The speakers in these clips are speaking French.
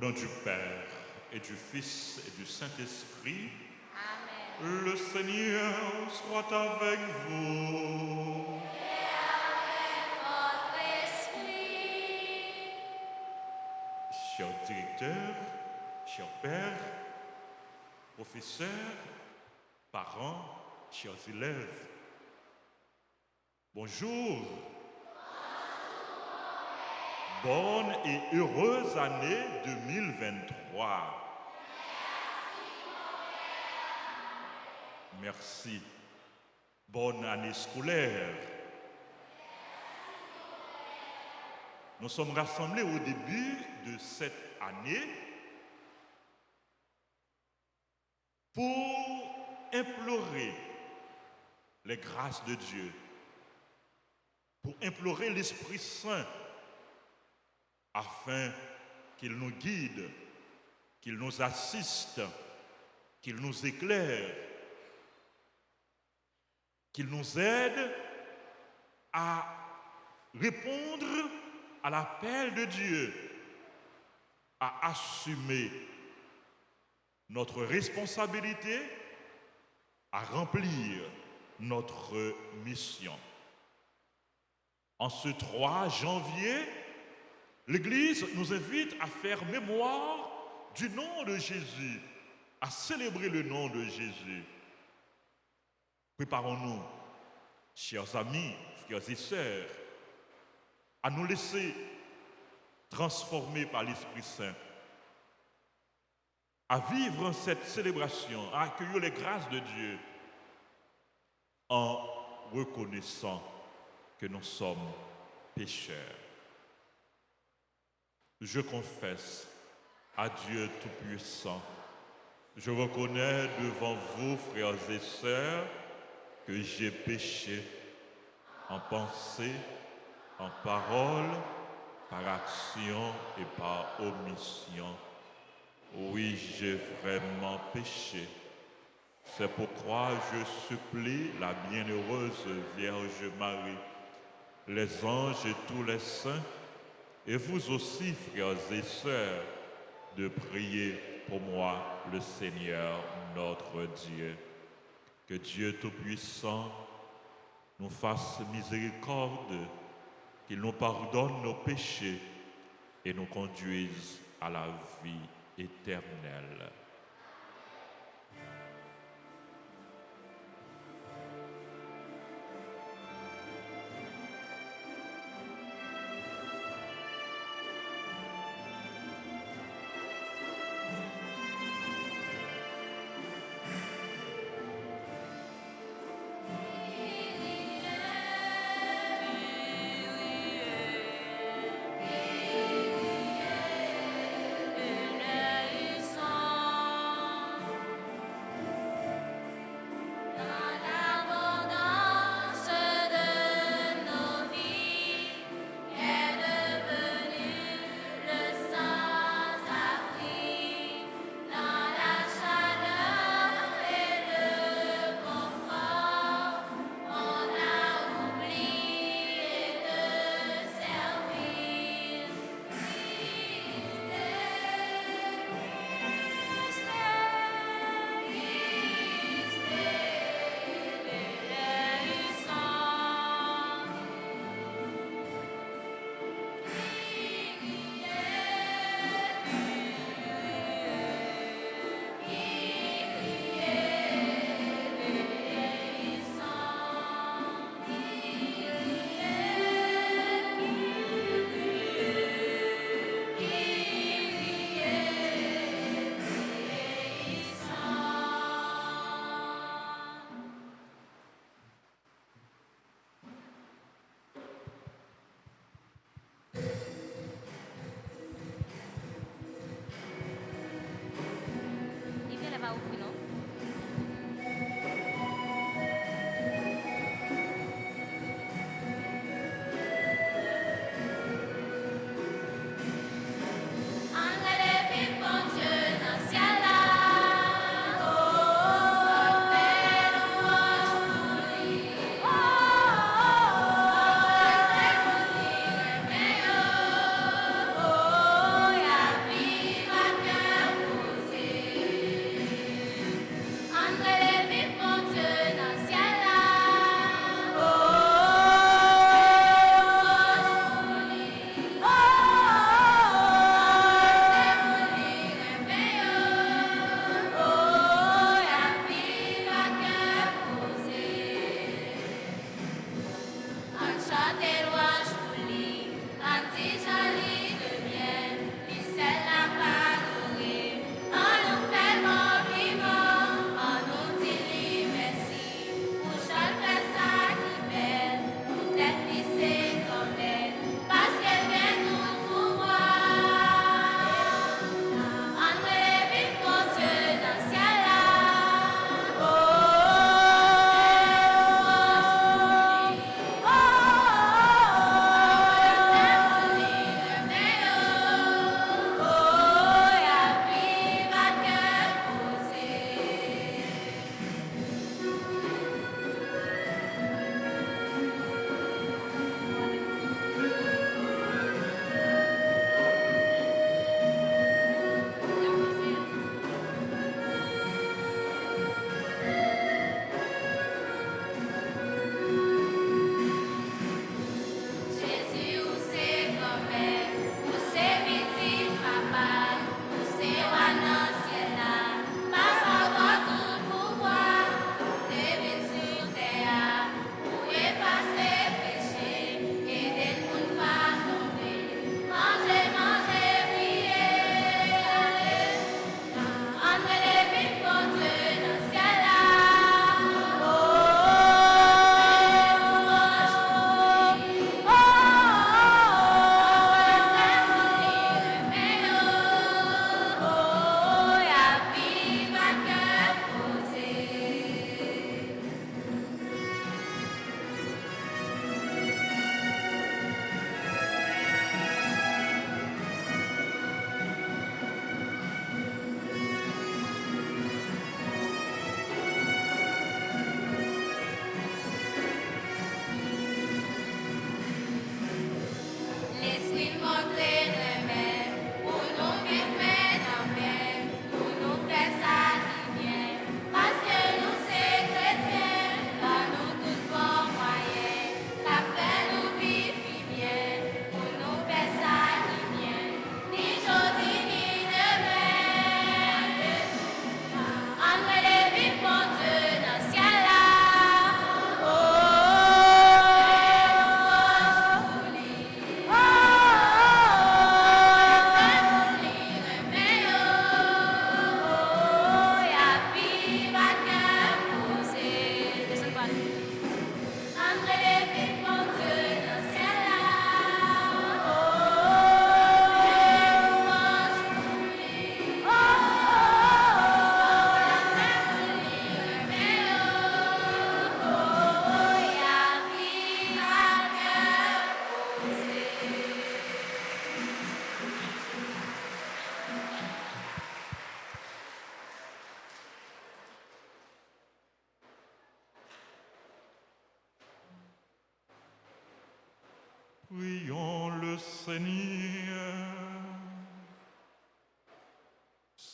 Au nom du Père et du Fils et du Saint-Esprit, Amen. le Seigneur soit avec vous. Et avec votre esprit. Chers directeurs, chers pères, professeurs, parents, chers élèves, bonjour. Bonne et heureuse année 2023. Merci. Bonne année scolaire. Nous sommes rassemblés au début de cette année pour implorer les grâces de Dieu, pour implorer l'Esprit Saint afin qu'il nous guide, qu'il nous assiste, qu'il nous éclaire, qu'il nous aide à répondre à l'appel de Dieu, à assumer notre responsabilité, à remplir notre mission. En ce 3 janvier, l'Église nous invite à faire mémoire du nom de Jésus, à célébrer le nom de Jésus. Préparons-nous, chers amis, frères et sœurs, à nous laisser transformer par l'Esprit Saint, à vivre cette célébration, à accueillir les grâces de Dieu en reconnaissant que nous sommes pécheurs. Je confesse à Dieu Tout-Puissant, je reconnais devant vous, frères et sœurs, que j'ai péché en pensée, en parole, par action et par omission. Oui, j'ai vraiment péché. C'est pourquoi je supplie la bienheureuse Vierge Marie, les anges et tous les saints, et vous aussi, frères et sœurs, de prier pour moi, le Seigneur, notre Dieu. Que Dieu Tout-Puissant nous fasse miséricorde, qu'il nous pardonne nos péchés et nous conduise à la vie éternelle.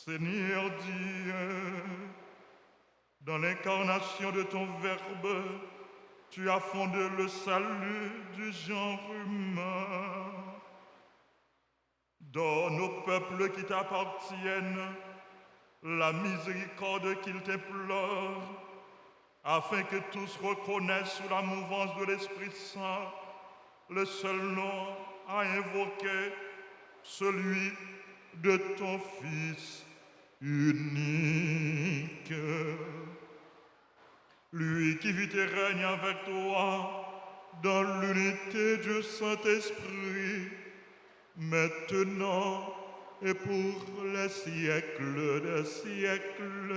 Seigneur Dieu, dans l'incarnation de ton Verbe, tu as fondé le salut du genre humain. Donne aux peuples qui t'appartiennent la miséricorde qu'ils t'implorent, afin que tous reconnaissent sous la mouvance de l'Esprit Saint le seul nom à invoquer, celui de ton Fils unique. Lui qui vit et règne avec toi dans l'unité du Saint-Esprit, maintenant et pour les siècles des siècles.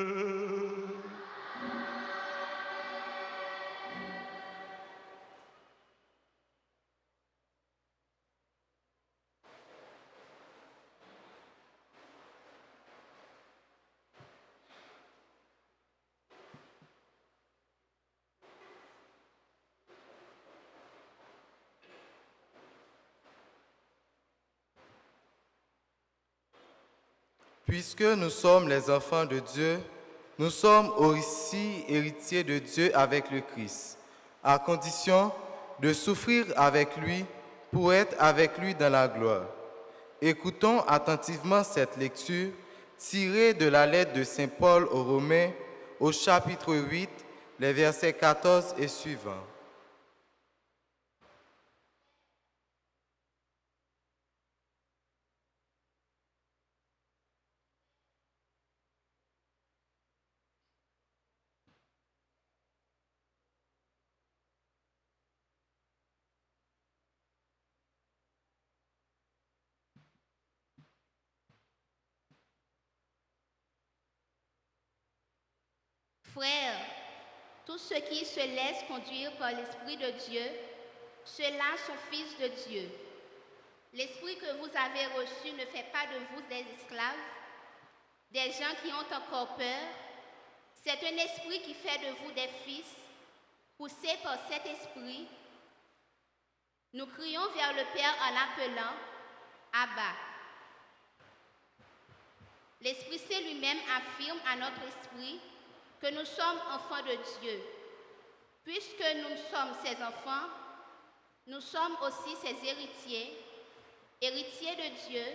Puisque nous sommes les enfants de Dieu, nous sommes aussi héritiers de Dieu avec le Christ, à condition de souffrir avec lui pour être avec lui dans la gloire. Écoutons attentivement cette lecture tirée de la lettre de Saint Paul aux Romains au chapitre 8, les versets 14 et suivants. Frères, tous ceux qui se laissent conduire par l'Esprit de Dieu, ceux-là sont fils de Dieu. L'Esprit que vous avez reçu ne fait pas de vous des esclaves, des gens qui ont encore peur. C'est un esprit qui fait de vous des fils, poussés par cet esprit. Nous crions vers le Père en appelant Abba. L'Esprit Saint lui-même affirme à notre esprit que nous sommes enfants de Dieu. Puisque nous sommes ses enfants, nous sommes aussi ses héritiers, héritiers de Dieu,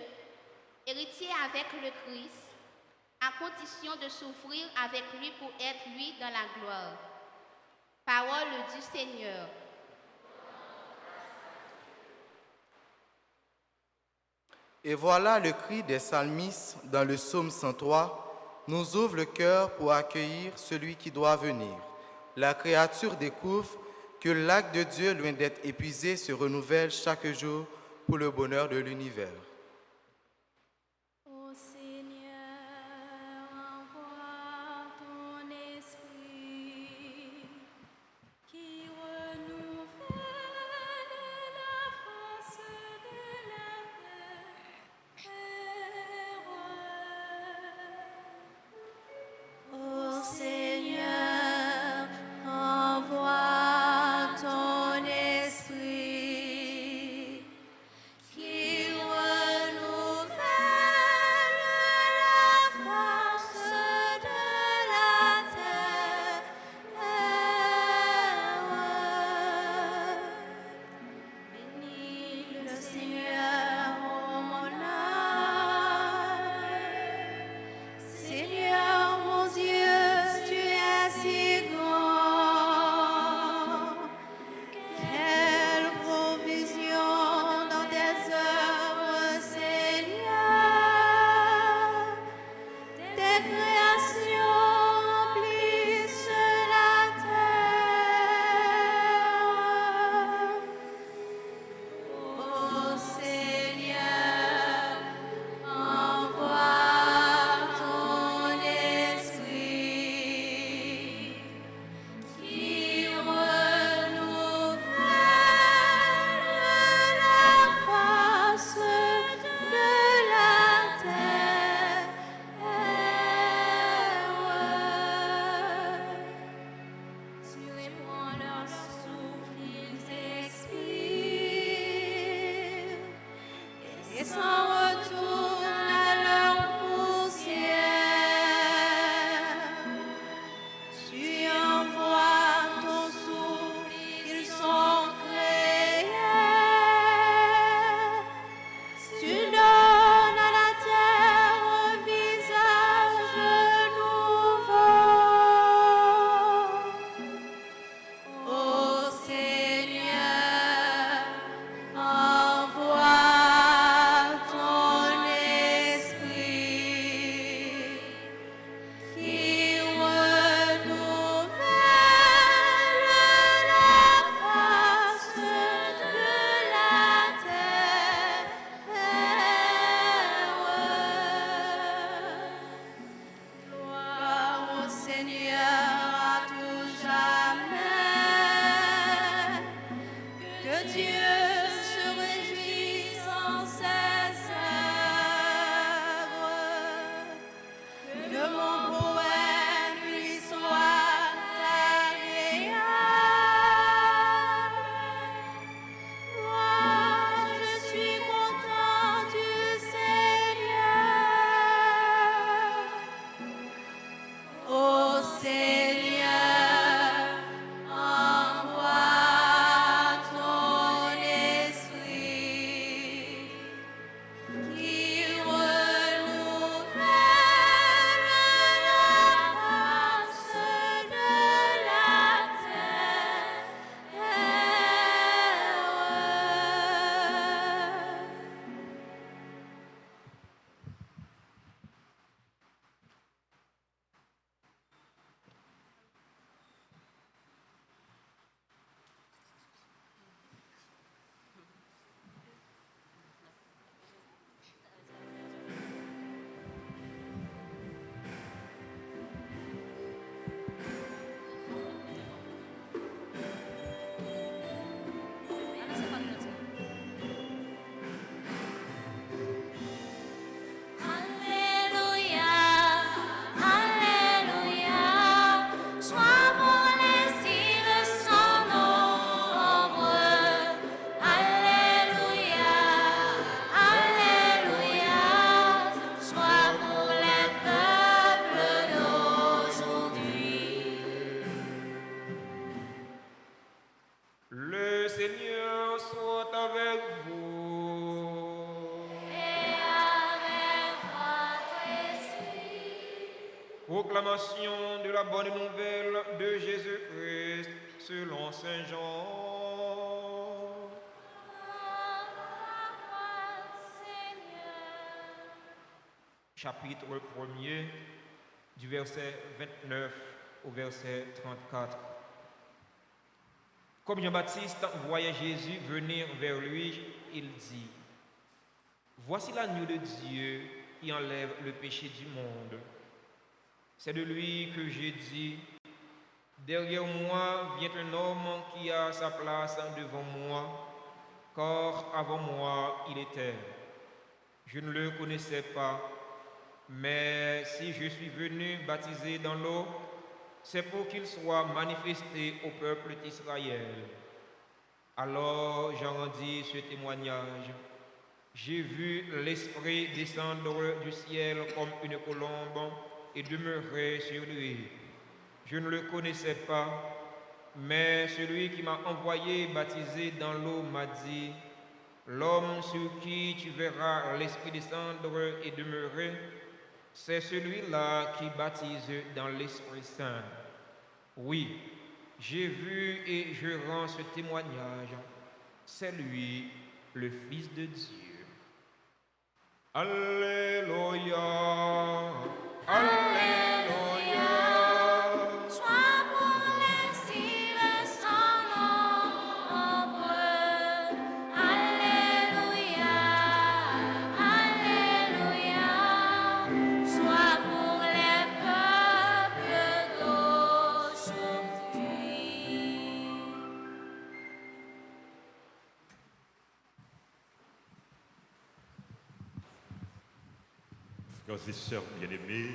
héritiers avec le Christ, à condition de souffrir avec lui pour être lui dans la gloire. Parole du Seigneur. Et voilà le cri des psalmistes dans le psaume 103, nous ouvre le cœur pour accueillir celui qui doit venir. La créature découvre que l'acte de Dieu, loin d'être épuisé, se renouvelle chaque jour pour le bonheur de l'univers. Ô Seigneur, envoie ton esprit qui renouvelle la face de la terre. Ô Seigneur, envoie ton esprit qui renouvelle Proclamation de la bonne nouvelle de Jésus-Christ selon Saint Jean. Chapitre 1er, du verset 29 au verset 34. Comme Jean-Baptiste voyait Jésus venir vers lui, il dit: Voici l'agneau de Dieu qui enlève le péché du monde. C'est de lui que j'ai dit: Derrière moi vient un homme qui a sa place devant moi, car avant moi il était. Je ne le connaissais pas, mais si je suis venu baptiser dans l'eau, c'est pour qu'il soit manifesté au peuple d'Israël. Alors j'en rendis ce témoignage. J'ai vu l'Esprit descendre du ciel comme une colombe et demeurer sur lui. Je ne le connaissais pas, mais celui qui m'a envoyé baptiser dans l'eau m'a dit: L'homme sur qui tu verras l'Esprit descendre et demeurer, c'est celui-là qui baptise dans l'Esprit Saint. Oui, j'ai vu et je rends ce témoignage. C'est lui, le Fils de Dieu. Alléluia, Alléluia. Sois pour les cils sans nombre. Alléluia, Alléluia. Sois pour les peuples d'aujourd'hui. Frères et sœurs bien-aimés,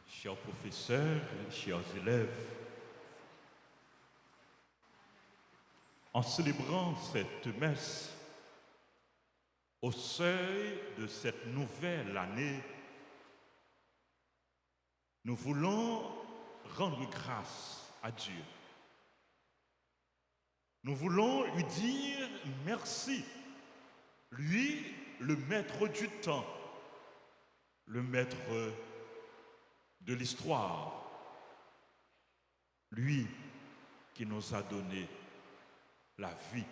chers professeurs, chers élèves, en célébrant cette messe, au seuil de cette nouvelle année, nous voulons rendre grâce à Dieu. Nous voulons lui dire merci, lui, le maître du temps, le maître de l'histoire, lui qui nous a donné la vie.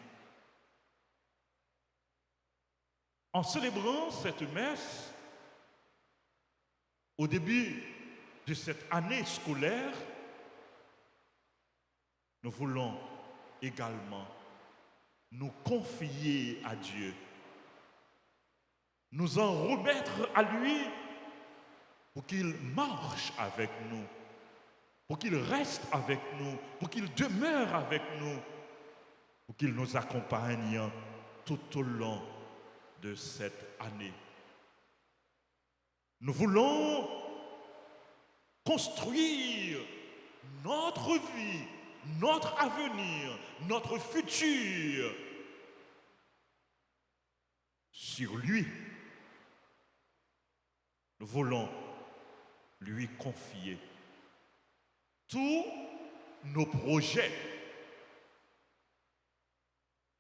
En célébrant cette messe, au début de cette année scolaire, nous voulons également nous confier à Dieu, nous en remettre à lui pour qu'il marche avec nous, pour qu'il reste avec nous, pour qu'il demeure avec nous, pour qu'il nous accompagne tout au long de cette année. Nous voulons construire notre vie, notre avenir, notre futur sur lui. Nous voulons lui confier tous nos projets,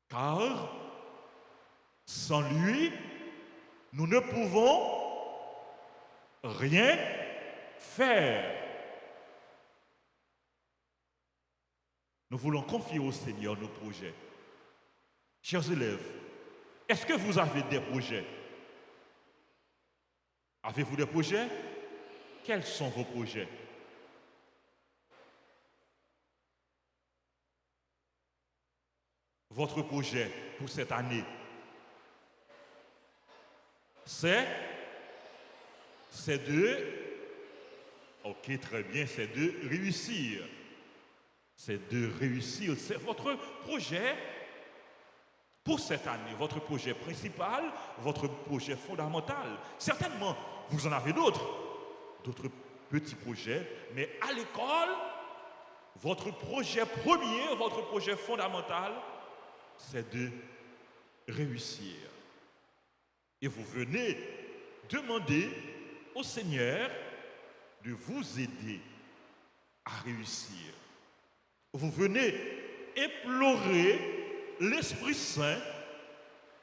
car sans lui, nous ne pouvons rien faire. Nous voulons confier au Seigneur nos projets. Chers élèves, est-ce que vous avez des projets? Avez-vous des projets? Quels sont vos projets? Votre projet pour cette année, c'est très bien, c'est de réussir. C'est de réussir. C'est votre projet pour cette année, votre projet principal, votre projet fondamental. Certainement, vous en avez d'autres petits projets, mais à l'école, votre projet premier, votre projet fondamental, c'est de réussir. Et vous venez demander au Seigneur de vous aider à réussir. Vous venez implorer l'Esprit Saint,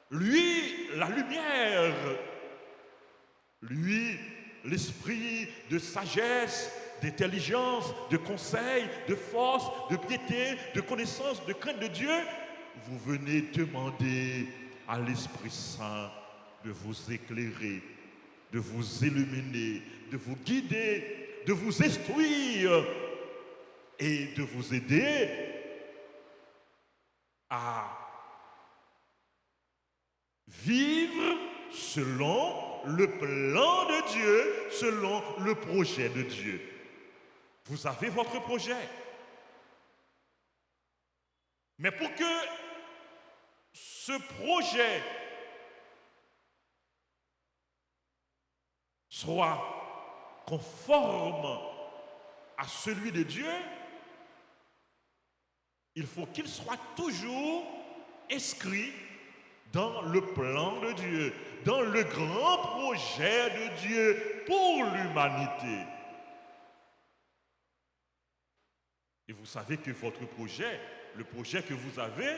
lui, la lumière, lui, l'esprit de sagesse, d'intelligence, de conseil, de force, de piété, de connaissance, de crainte de Dieu, vous venez demander à l'Esprit Saint de vous éclairer, de vous illuminer, de vous guider, de vous instruire et de vous aider à vivre selon le plan de Dieu, selon le projet de Dieu. Vous avez votre projet. Mais pour que ce projet soit conforme à celui de Dieu, il faut qu'il soit toujours inscrit dans le plan de Dieu, dans le grand projet de Dieu pour l'humanité. Et vous savez que votre projet, le projet que vous avez,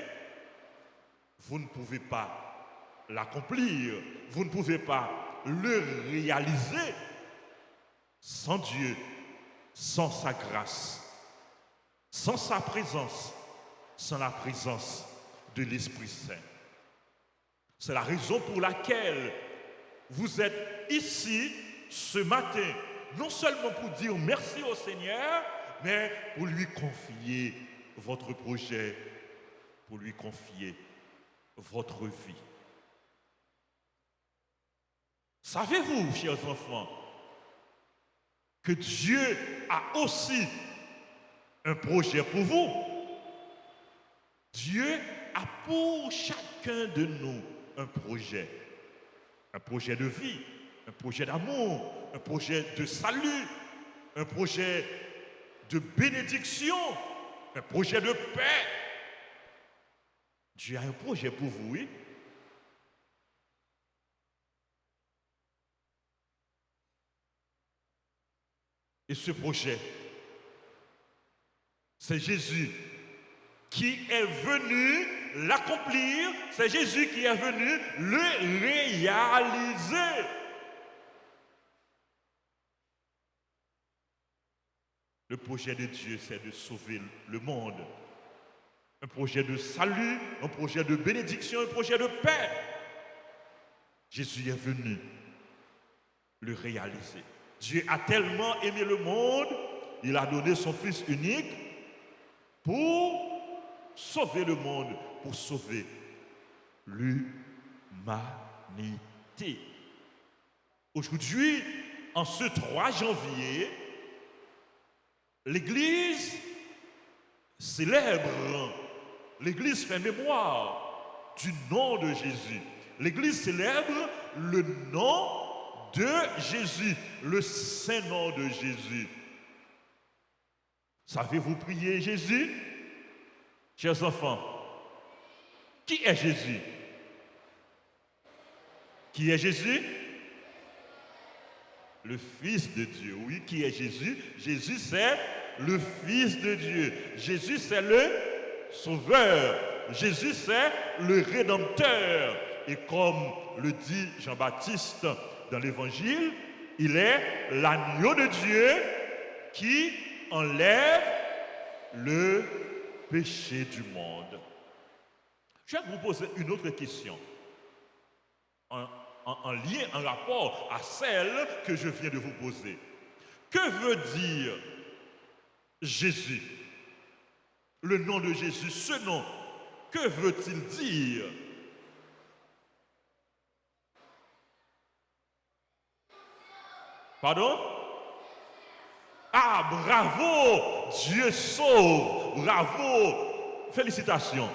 vous ne pouvez pas l'accomplir, vous ne pouvez pas le réaliser sans Dieu, sans sa grâce, sans sa présence, sans la présence de l'Esprit Saint. C'est la raison pour laquelle vous êtes ici ce matin, non seulement pour dire merci au Seigneur, mais pour lui confier votre projet, pour lui confier votre vie. Savez-vous, chers enfants, que Dieu a aussi un projet pour vous? Dieu a pour chacun de nous un projet de vie, un projet d'amour, un projet de salut, un projet de bénédiction, un projet de paix. Dieu a un projet pour vous, oui. Et ce projet, c'est Jésus qui est venu l'accomplir, c'est Jésus qui est venu le réaliser. Le projet de Dieu, c'est de sauver le monde. Un projet de salut, un projet de bénédiction, un projet de paix. Jésus est venu le réaliser. Dieu a tellement aimé le monde, il a donné son Fils unique pour sauver le monde, pour sauver l'humanité. Aujourd'hui, en ce 3 janvier, l'Église célèbre, l'Église fait mémoire du nom de Jésus. L'Église célèbre le nom de Jésus, le saint nom de Jésus. Savez-vous prier Jésus? Chers enfants, qui est Jésus? Qui est Jésus? Le Fils de Dieu. Oui, qui est Jésus? Jésus, c'est le Fils de Dieu. Jésus, c'est le Sauveur. Jésus, c'est le Rédempteur. Et comme le dit Jean-Baptiste dans l'Évangile, il est l'agneau de Dieu qui enlève le péché du monde. Je vais vous poser une autre question en lien, en rapport à celle que je viens de vous poser. Que veut dire Jésus? Le nom de Jésus, ce nom, que veut-il dire? Pardon? Ah, bravo! Dieu sauve! Bravo! Félicitations!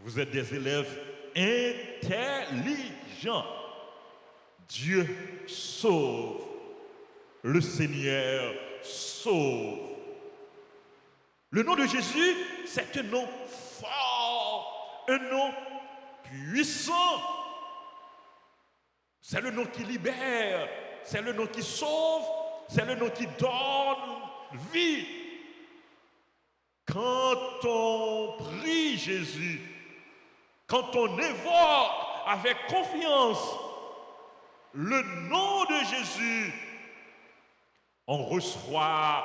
Vous êtes des élèves intelligents. Dieu sauve. Le Seigneur sauve. Le nom de Jésus, c'est un nom fort, un nom puissant. C'est le nom qui libère, c'est le nom qui sauve, c'est le nom qui donne vie. Quand on prie Jésus, quand on évoque avec confiance le nom de Jésus, on reçoit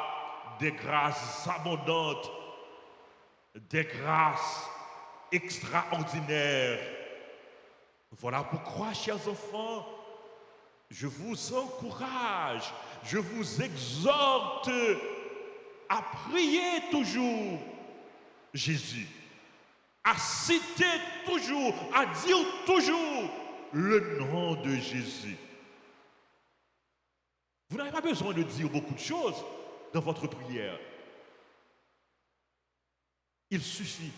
des grâces abondantes, des grâces extraordinaires. Voilà pourquoi, chers enfants, je vous encourage, je vous exhorte à prier toujours Jésus, à citer toujours, à dire toujours le nom de Jésus. Vous n'avez pas besoin de dire beaucoup de choses dans votre prière. Il suffit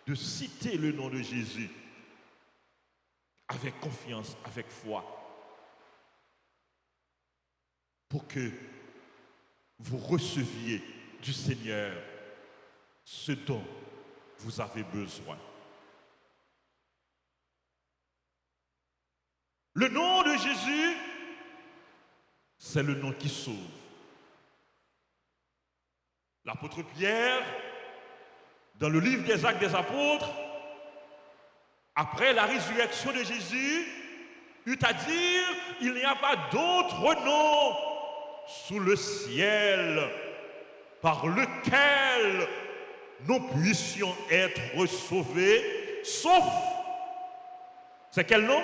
de citer le nom de Jésus avec confiance, avec foi, pour que vous receviez du Seigneur ce dont vous avez besoin. Le nom de Jésus, c'est le nom qui sauve. L'apôtre Pierre, dans le livre des Actes des Apôtres, après la résurrection de Jésus, eut à dire, il n'y a pas d'autre nom sous le ciel par lequel nous puissions être sauvés, sauf, c'est quel nom?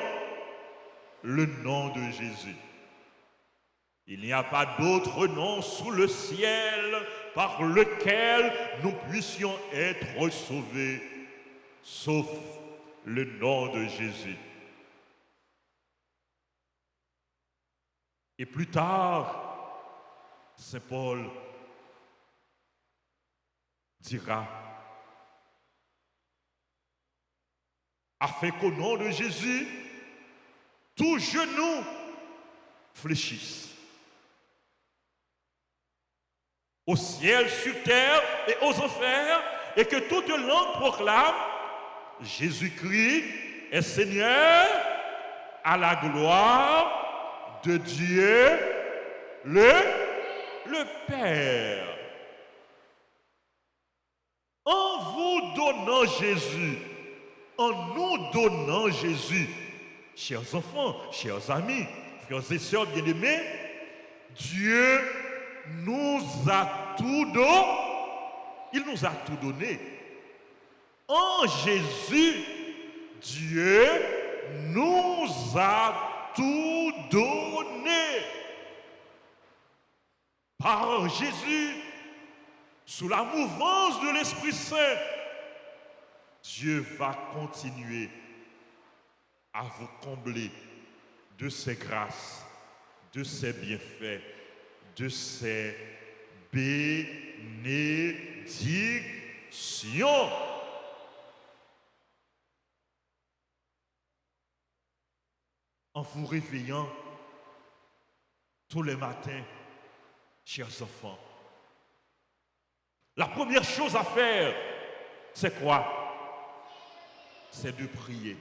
Le nom de Jésus. Il n'y a pas d'autre nom sous le ciel par lequel nous puissions être sauvés, sauf le nom de Jésus. Et plus tard, Saint Paul dira, afin qu'au nom de Jésus, tout genou fléchisse. Au ciel, sur terre et aux enfers, et que toute langue proclame Jésus-Christ est Seigneur, à la gloire de Dieu le Père. En vous donnant Jésus, en nous donnant Jésus, chers enfants, chers amis, frères et sœurs bien-aimés, Dieu nous a tout donné. Il nous a tout donné. En Jésus, Dieu nous a tout donné. Par Jésus, sous la mouvance de l'Esprit Saint, Dieu va continuer à vous combler de ses grâces, de ses bienfaits, de ses bénédictions. En vous réveillant tous les matins, chers enfants, la première chose à faire, c'est quoi? C'est de prier.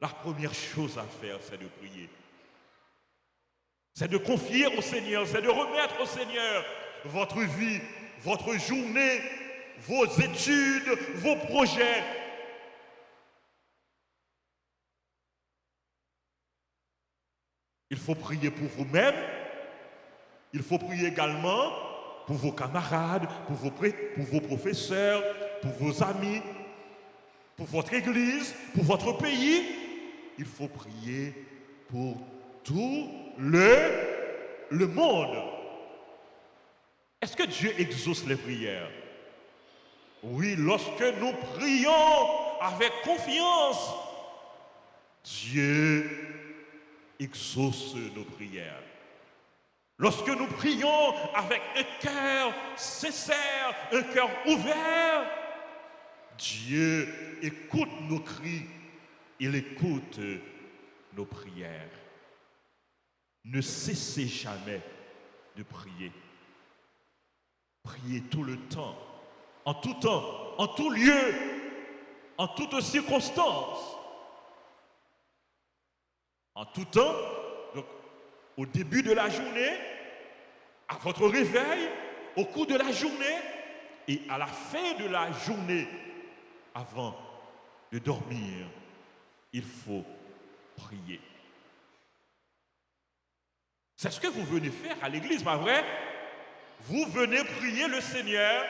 La première chose à faire, c'est de prier. C'est de confier au Seigneur, c'est de remettre au Seigneur votre vie, votre journée, vos études, vos projets. Il faut prier pour vous-même. Il faut prier également pour vos camarades, pour vos professeurs, pour vos amis, pour votre église, pour votre pays. Il faut prier pour tout le monde. Est-ce que Dieu exauce les prières? Oui, lorsque nous prions avec confiance, Dieu exauce nos prières. Lorsque nous prions avec un cœur sincère, un cœur ouvert, Dieu écoute nos cris, il écoute nos prières. Ne cessez jamais de prier. Priez tout le temps, en tout lieu, en toutes circonstances. En tout temps, donc au début de la journée, à votre réveil, au cours de la journée et à la fin de la journée, avant de dormir, il faut prier. C'est ce que vous venez faire à l'église, pas vrai? Vous venez prier le Seigneur.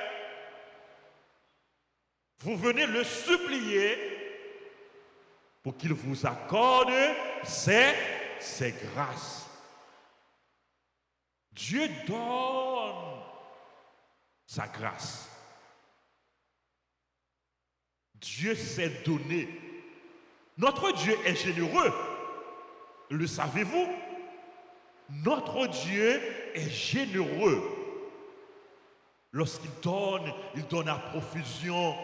Vous venez le supplier pour qu'il vous accorde ses grâces. Dieu donne sa grâce. Dieu sait donner. Notre Dieu est généreux. Le savez-vous? Notre Dieu est généreux. Lorsqu'il donne à profusion.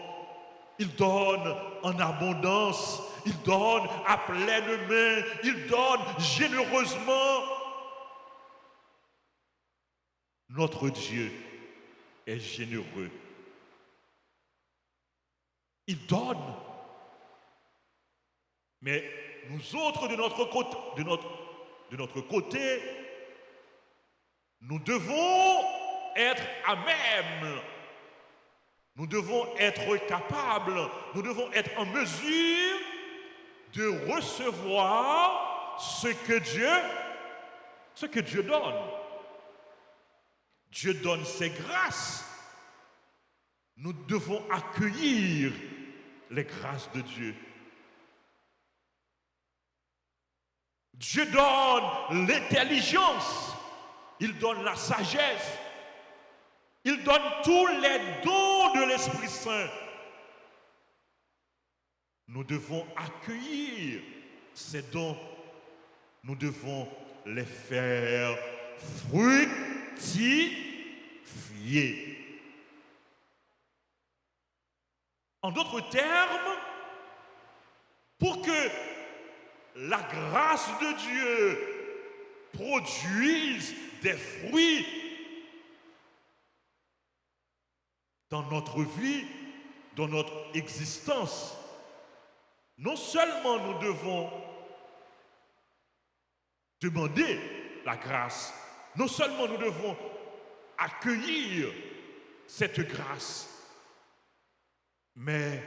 Il donne en abondance. Il donne à pleine main. Il donne généreusement. Notre Dieu est généreux. Il donne. Mais nous autres, de notre côté, nous devons être à même. Nous devons être capables, nous devons être en mesure de recevoir ce que Dieu donne. Dieu donne ses grâces. Nous devons accueillir les grâces de Dieu. Dieu donne l'intelligence, il donne la sagesse, il donne tous les dons de l'Esprit Saint. Nous devons accueillir ces dons, nous devons les faire fructifier. En d'autres termes, pour que la grâce de Dieu produise des fruits dans notre vie, dans notre existence, non seulement nous devons demander la grâce, non seulement nous devons accueillir cette grâce, mais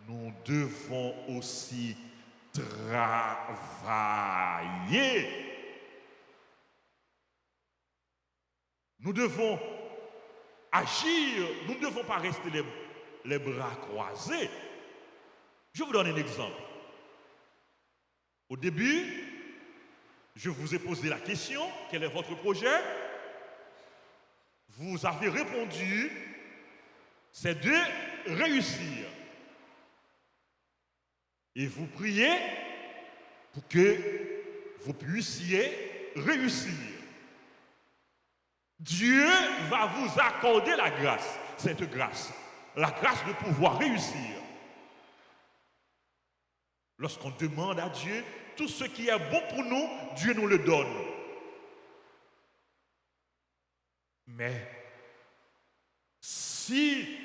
nous devons aussi travailler. Nous devons agir. Nous ne devons pas rester les bras croisés. Je vous donne un exemple. Au début, je vous ai posé la question, quel est votre projet? Vous avez répondu, c'est de réussir. Et vous priez pour que vous puissiez réussir. Dieu va vous accorder la grâce, cette grâce, la grâce de pouvoir réussir. Lorsqu'on demande à Dieu tout ce qui est bon pour nous, Dieu nous le donne. Mais si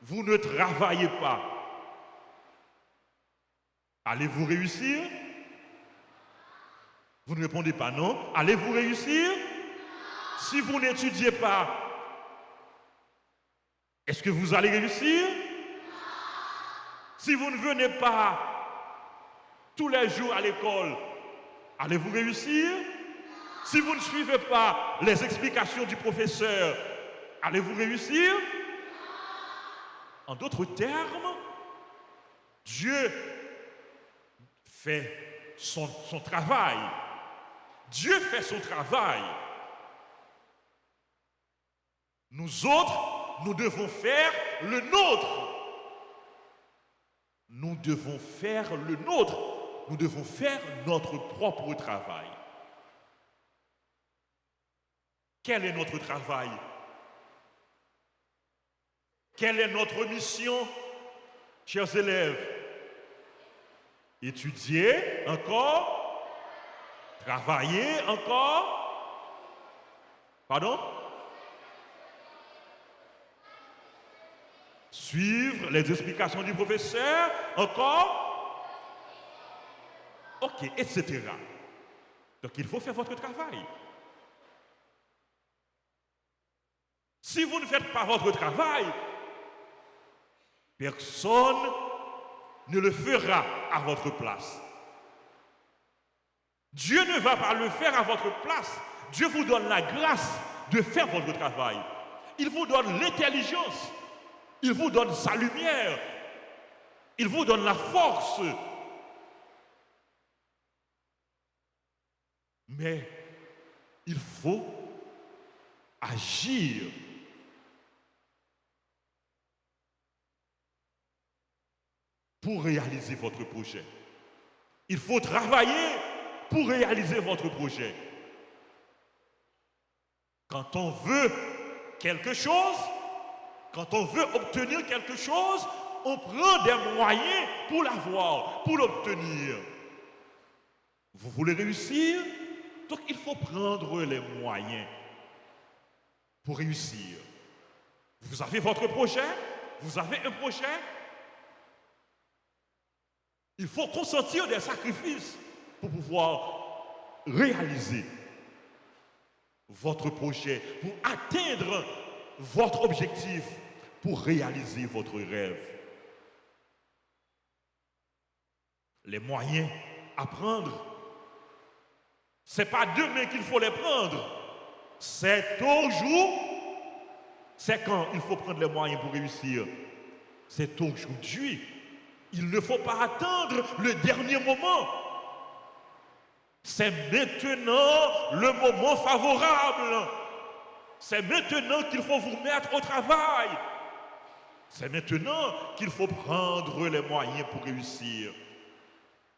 vous ne travaillez pas, allez-vous réussir? Vous ne répondez pas non. Allez-vous réussir? Si vous n'étudiez pas, est-ce que vous allez réussir? Si vous ne venez pas tous les jours à l'école, allez-vous réussir? Si vous ne suivez pas les explications du professeur, allez-vous réussir? En d'autres termes, Dieu fait son travail. Dieu fait son travail. Nous autres, nous devons faire le nôtre. Nous devons faire le nôtre. Nous devons faire notre propre travail. Quel est notre travail? Quelle est notre mission, chers élèves? Étudier encore? Travailler encore? Pardon? Suivre les explications du professeur encore? Ok, etc. Donc il faut faire votre travail. Si vous ne faites pas votre travail, personne ne le fera à votre place. Dieu ne va pas le faire à votre place. Dieu vous donne la grâce de faire votre travail. Il vous donne l'intelligence. Il vous donne sa lumière. Il vous donne la force. Mais il faut agir. Pour réaliser votre projet. Il faut travailler pour réaliser votre projet. Quand on veut quelque chose, quand on veut obtenir quelque chose, on prend des moyens pour l'avoir, pour l'obtenir. Vous voulez réussir? Donc il faut prendre les moyens pour réussir. Vous avez votre projet, vous avez un projet. Il faut consentir des sacrifices pour pouvoir réaliser votre projet, pour atteindre votre objectif, pour réaliser votre rêve. Les moyens à prendre, ce n'est pas demain qu'il faut les prendre, c'est toujours, c'est quand il faut prendre les moyens pour réussir. C'est aujourd'hui. Il ne faut pas attendre le dernier moment. C'est maintenant le moment favorable. C'est maintenant qu'il faut vous mettre au travail. C'est maintenant qu'il faut prendre les moyens pour réussir.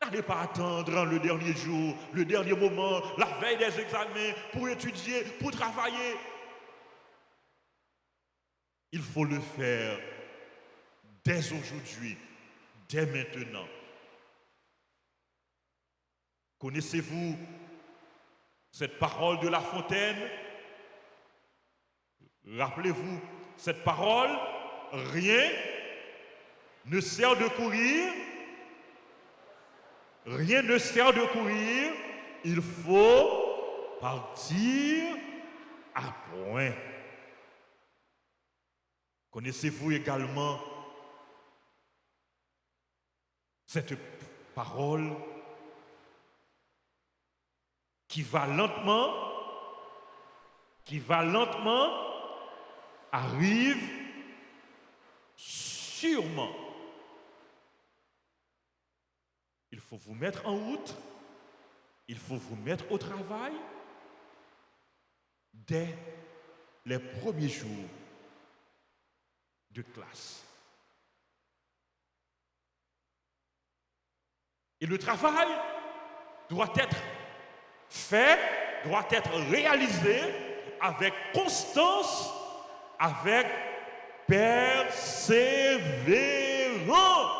N'allez pas attendre le dernier jour, le dernier moment, la veille des examens, pour étudier, pour travailler. Il faut le faire dès aujourd'hui. Dès maintenant. Connaissez-vous cette parole de La Fontaine? Rappelez-vous cette parole, rien ne sert de courir, rien ne sert de courir, il faut partir à point. Connaissez-vous également cette parole qui va lentement, arrive sûrement. Il faut vous mettre en route, il faut vous mettre au travail dès les premiers jours de classe. Et le travail doit être fait, doit être réalisé avec constance, avec persévérance.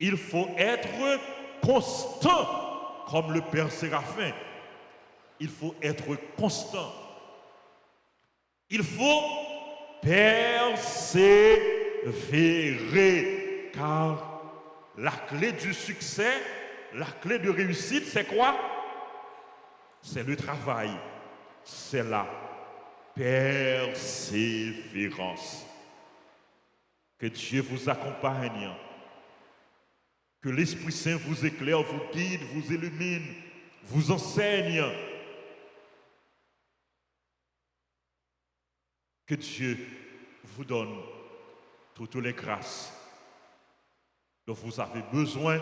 Il faut être constant, comme le Père Séraphin. Il faut être constant. Il faut persévérer, car la clé du succès, la clé de réussite, c'est quoi? C'est le travail, c'est la persévérance. Que Dieu vous accompagne, que l'Esprit Saint vous éclaire, vous guide, vous illumine, vous enseigne. Que Dieu vous donne toutes les grâces dont vous avez besoin,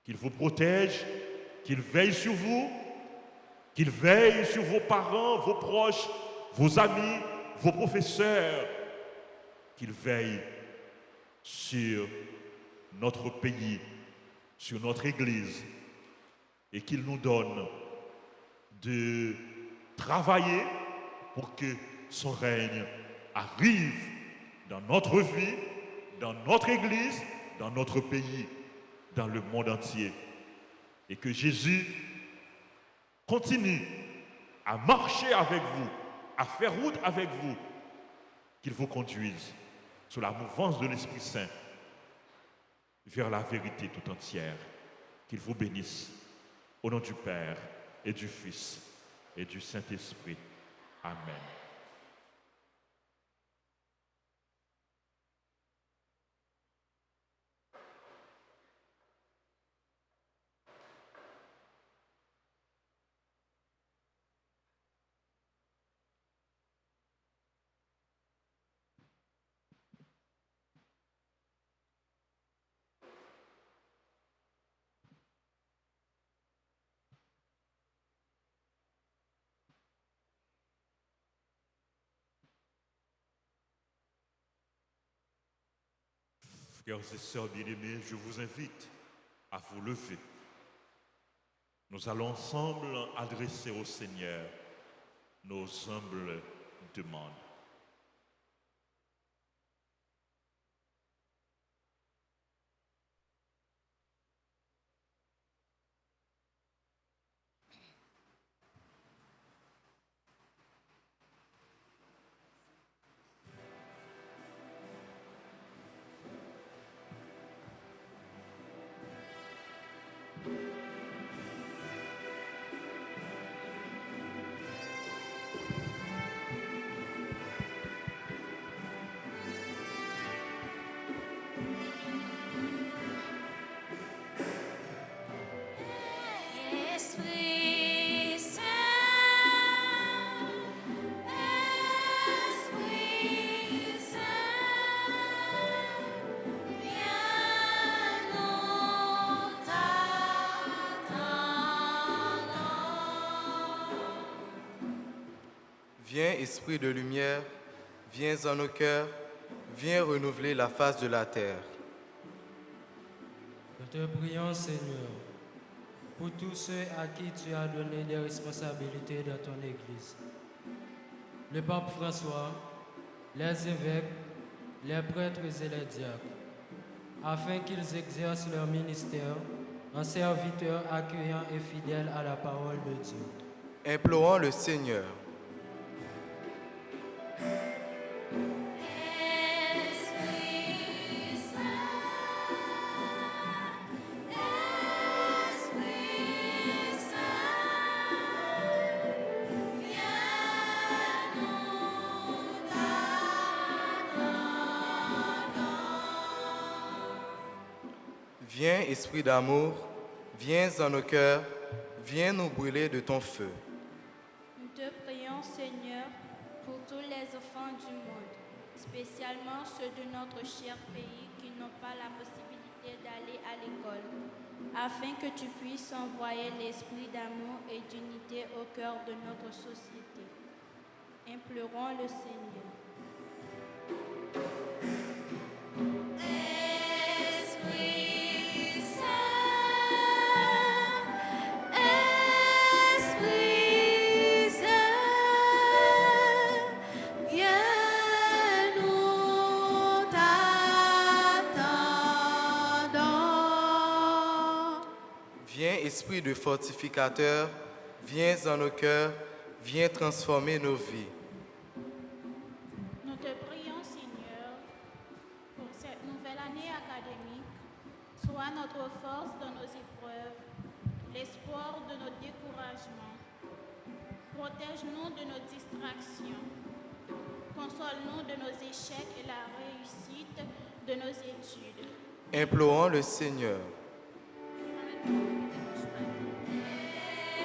qu'il vous protège, qu'il veille sur vous, qu'il veille sur vos parents, vos proches, vos amis, vos professeurs, qu'il veille sur notre pays, sur notre Église, et qu'il nous donne de travailler pour que son règne arrive dans notre vie, dans notre Église, dans notre pays, dans le monde entier. Et que Jésus continue à marcher avec vous, à faire route avec vous, qu'il vous conduise sous la mouvance de l'Esprit Saint vers la vérité tout entière. Qu'il vous bénisse au nom du Père et du Fils et du Saint-Esprit. Amen. Frères et sœurs bien-aimés, je vous invite à vous lever. Nous allons ensemble adresser au Seigneur nos humbles demandes. Esprit Saint, Esprit Saint, viens nous t'attendons. Viens, Esprit de lumière, viens en nos cœurs, viens renouveler la face de la terre. Nous te prions, Seigneur, pour tous ceux à qui tu as donné des responsabilités dans ton Église. Le pape François, les évêques, les prêtres et les diacres, afin qu'ils exercent leur ministère en serviteurs accueillants et fidèles à la parole de Dieu. Implorons le Seigneur. Esprit Saint, Esprit Saint, viens nous t'attendons. Viens, Esprit d'amour, viens en nos cœurs, viens nous brûler de ton feu. Nous te prions, Seigneur, pour tous les enfants du monde, spécialement ceux de notre cher pays qui n'ont pas la possibilité d'aller à l'école, afin que tu puisses envoyer l'esprit d'amour et d'unité au cœur de notre société. Implorons le Seigneur. Esprit Saint, Esprit Saint, viens nous t'attendons. Viens, Esprit de fortificateur, viens en nos cœurs, viens transformer nos vies. Nous te prions, Seigneur, pour cette nouvelle année académique. Sois notre force dans nos épreuves, l'espoir de nos découragements. Protège-nous de nos distractions. Console-nous de nos échecs et la réussite de nos études. Implorons le Seigneur.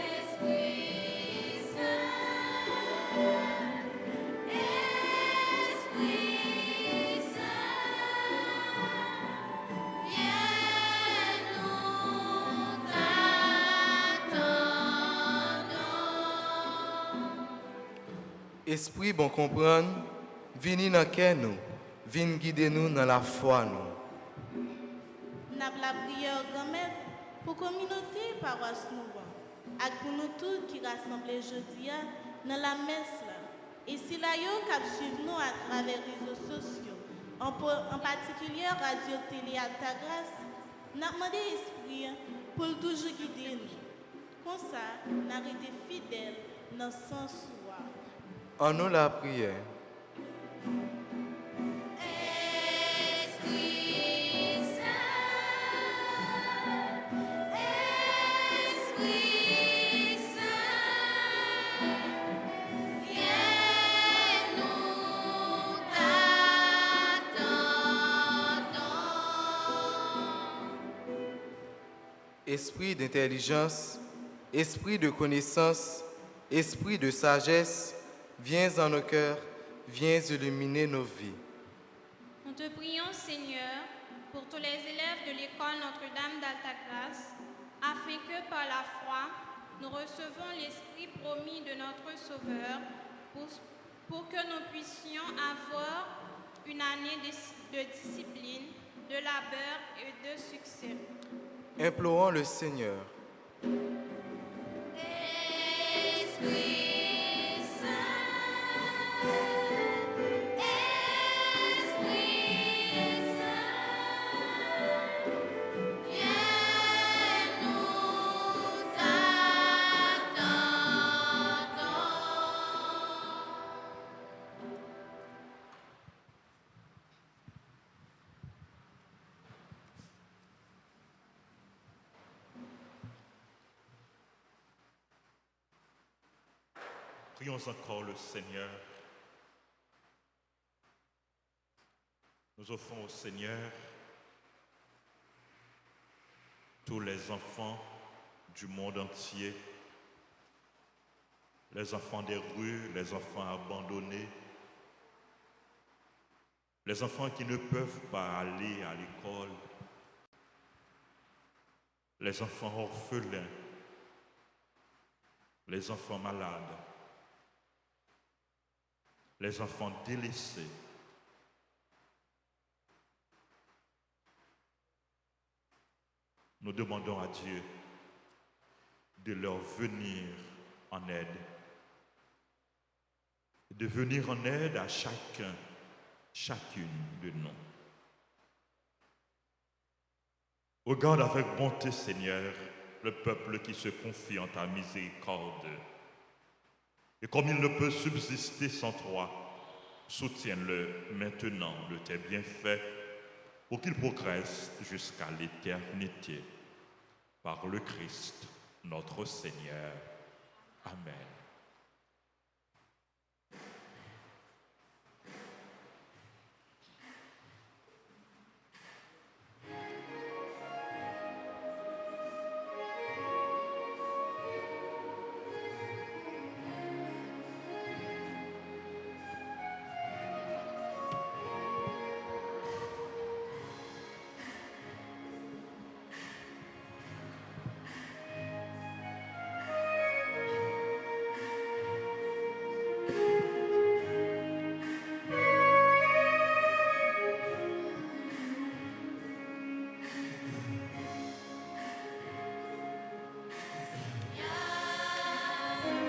Esprit Saint, Esprit Saint, viens nous t'attendons. Esprit bon comprendre, vini dans cœur nous, vini guider nous dans la foi nous. N'a la prière grand-mère pour communauté paroisse nous et pour nous tous qui rassemblés aujourd'hui dans la messe là. Et si là yo cap suivre nous à travers les réseaux sociaux, en particulier Radio Télé Alta Grâce, n'a demandé esprit pour toujours guider nous. Comme ça, n'a été fidèle dans le sens soi. En nous la prière. Esprit Saint, Esprit Saint, viens nous t'attendons. Esprit d'intelligence, esprit de connaissance, esprit de sagesse, viens en nos cœurs, viens illuminer nos vies. Nous te prions, Seigneur, pour tous les élèves de l'école Notre-Dame d'Altagrace, afin que par la foi, nous recevons l'Esprit promis de notre Sauveur, pour que nous puissions avoir une année de discipline, de labeur et de succès. Implorons le Seigneur. Esprit Saint, Esprit Saint, viens nous t'attendons. Prions encore le Seigneur. Nous offrons au Seigneur tous les enfants du monde entier, les enfants des rues, les enfants abandonnés, les enfants qui ne peuvent pas aller à l'école, les enfants orphelins, les enfants malades, les enfants délaissés. Nous demandons à Dieu de leur venir en aide, de venir en aide à chacun, chacune de nous. Regarde avec bonté, Seigneur, le peuple qui se confie en ta miséricorde. Et comme il ne peut subsister sans toi, soutiens-le maintenant de tes bienfaits pour qu'il progresse jusqu'à l'éternité. Par le Christ, notre Seigneur. Amen.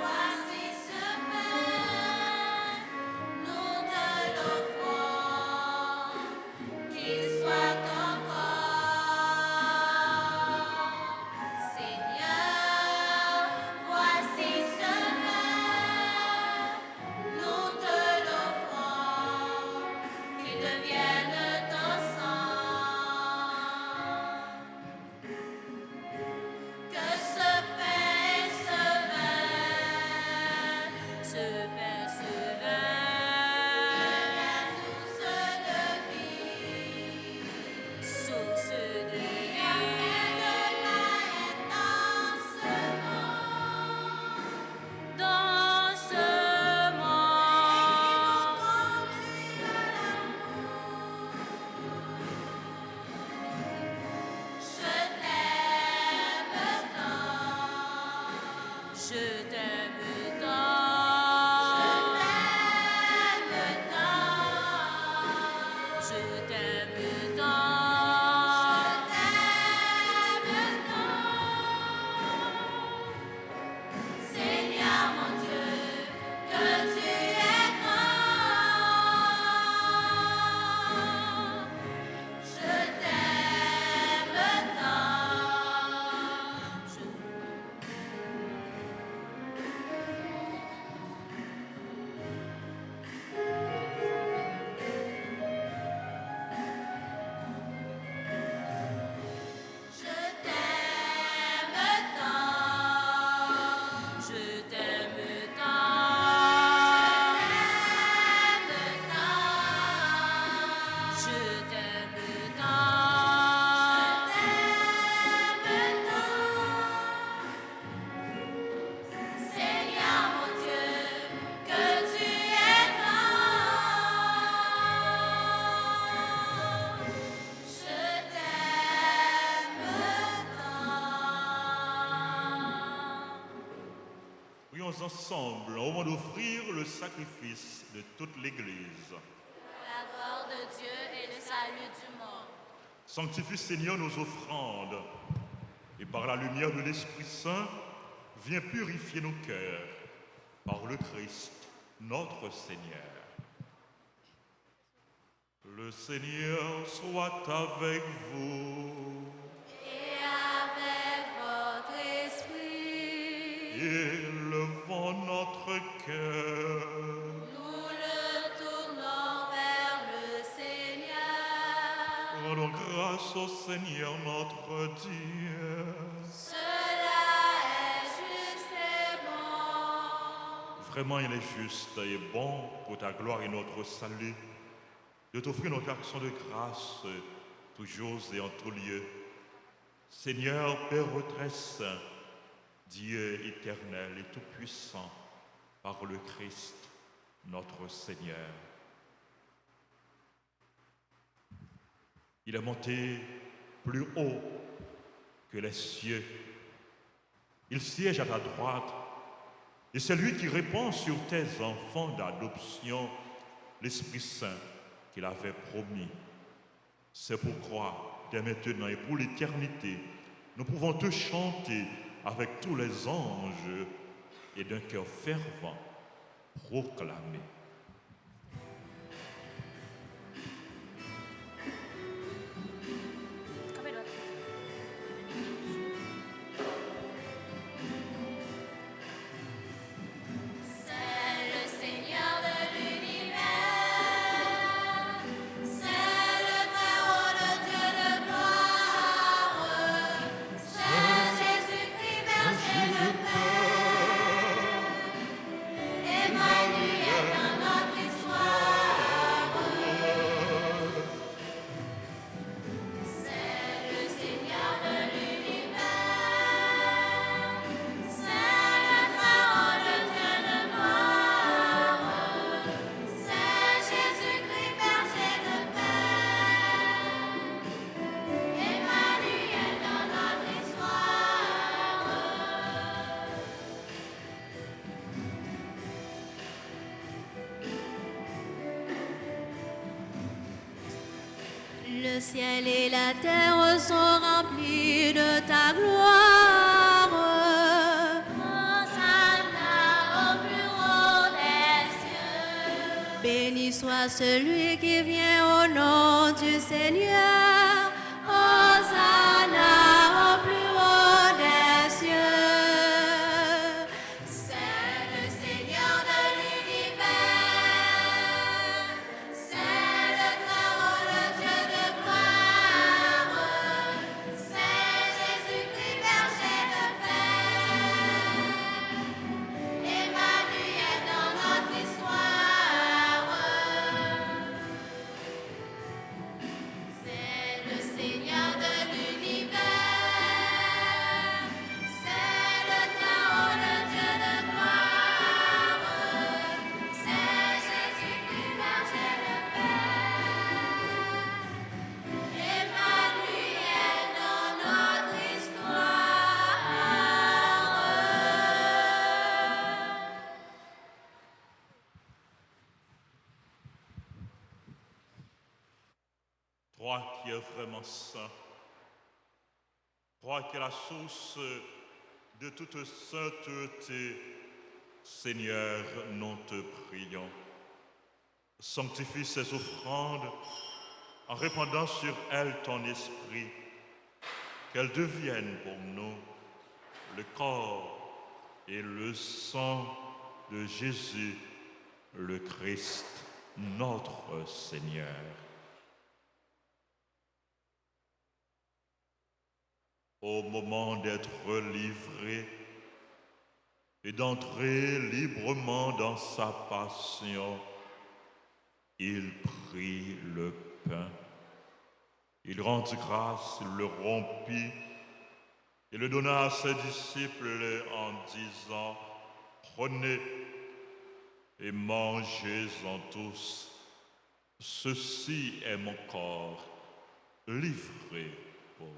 Voici ce pain, nous te l'offrons, qu'il soit ton corps. Seigneur, voici ce pain, nous te l'offrons, qu'il devienne ton sang. Que ce pain, ce vin, source de vie, source de vie, dans ce monde, je t'aime tant, je t'aime tant, je t'aime tant, Seigneur mon Dieu, que tu es grand, je t'aime tant, je t'aime tant, je t'aime tant, je t'aime tant, Seigneur mon Dieu, que tu es grand, je t'aime tant. Prions ensemble au moment d'offrir le sacrifice de toute l'Église. La gloire de Dieu et le salut du monde. Sanctifie, Seigneur, nos offrandes, et par la lumière de l'Esprit Saint, viens purifier nos cœurs par le Christ, notre Seigneur. Le Seigneur soit avec vous. Et avec votre esprit, Élevons notre cœur. nous le tournons vers le Seigneur. Rendons grâce au Seigneur notre Dieu. Cela est juste et bon. Vraiment, il est juste et bon pour ta gloire et notre salut de t'offrir notre action de grâce toujours et en tout lieu. Seigneur, Père très saint, Dieu éternel et tout-puissant, par le Christ, notre Seigneur. Il est monté plus haut que les cieux. Il siège à ta droite et c'est lui qui répand sur tes enfants d'adoption l'Esprit Saint qu'il avait promis. C'est pourquoi, dès maintenant et pour l'éternité, nous pouvons te chanter avec tous les anges et d'un cœur fervent proclamer. C'est le Seigneur de l'univers, c'est le Très-Haut, le Dieu de gloire, c'est Jésus-Christ, berger de paix, Emmanuel dans notre histoire. C'est le Seigneur de l'univers, c'est le Très-Haut, le Dieu de gloire, c'est Jésus-Christ, berger de paix, Emmanuel dans notre histoire. Le ciel et la terre sont remplis de ta gloire. Hosanna au plus haut des cieux. Béni soit celui qui vient au nom du Seigneur. Hosanna au plus haut des cieux. C'est le Seigneur de l'univers. C'est le Très-Haut, le Dieu de gloire. C'est Jésus-Christ, berger de paix. Emmanuel dans notre histoire. C'est le Seigneur de l'univers. C'est le Très-Haut, le Dieu de gloire. C'est Jésus-Christ, berger de paix. Emmanuel dans notre histoire. Toi qui es vraiment saint, toi qui es la source de toute sainteté, Seigneur, nous te prions. Sanctifie ces offrandes en répandant sur elles ton esprit, qu'elles deviennent pour nous le corps et le sang de Jésus, le Christ, notre Seigneur. Au moment d'être livré et d'entrer librement dans sa passion, il prit le pain. Il rendit grâce, il le rompit et le donna à ses disciples en disant, prenez et mangez-en tous. Ceci est mon corps livré pour vous.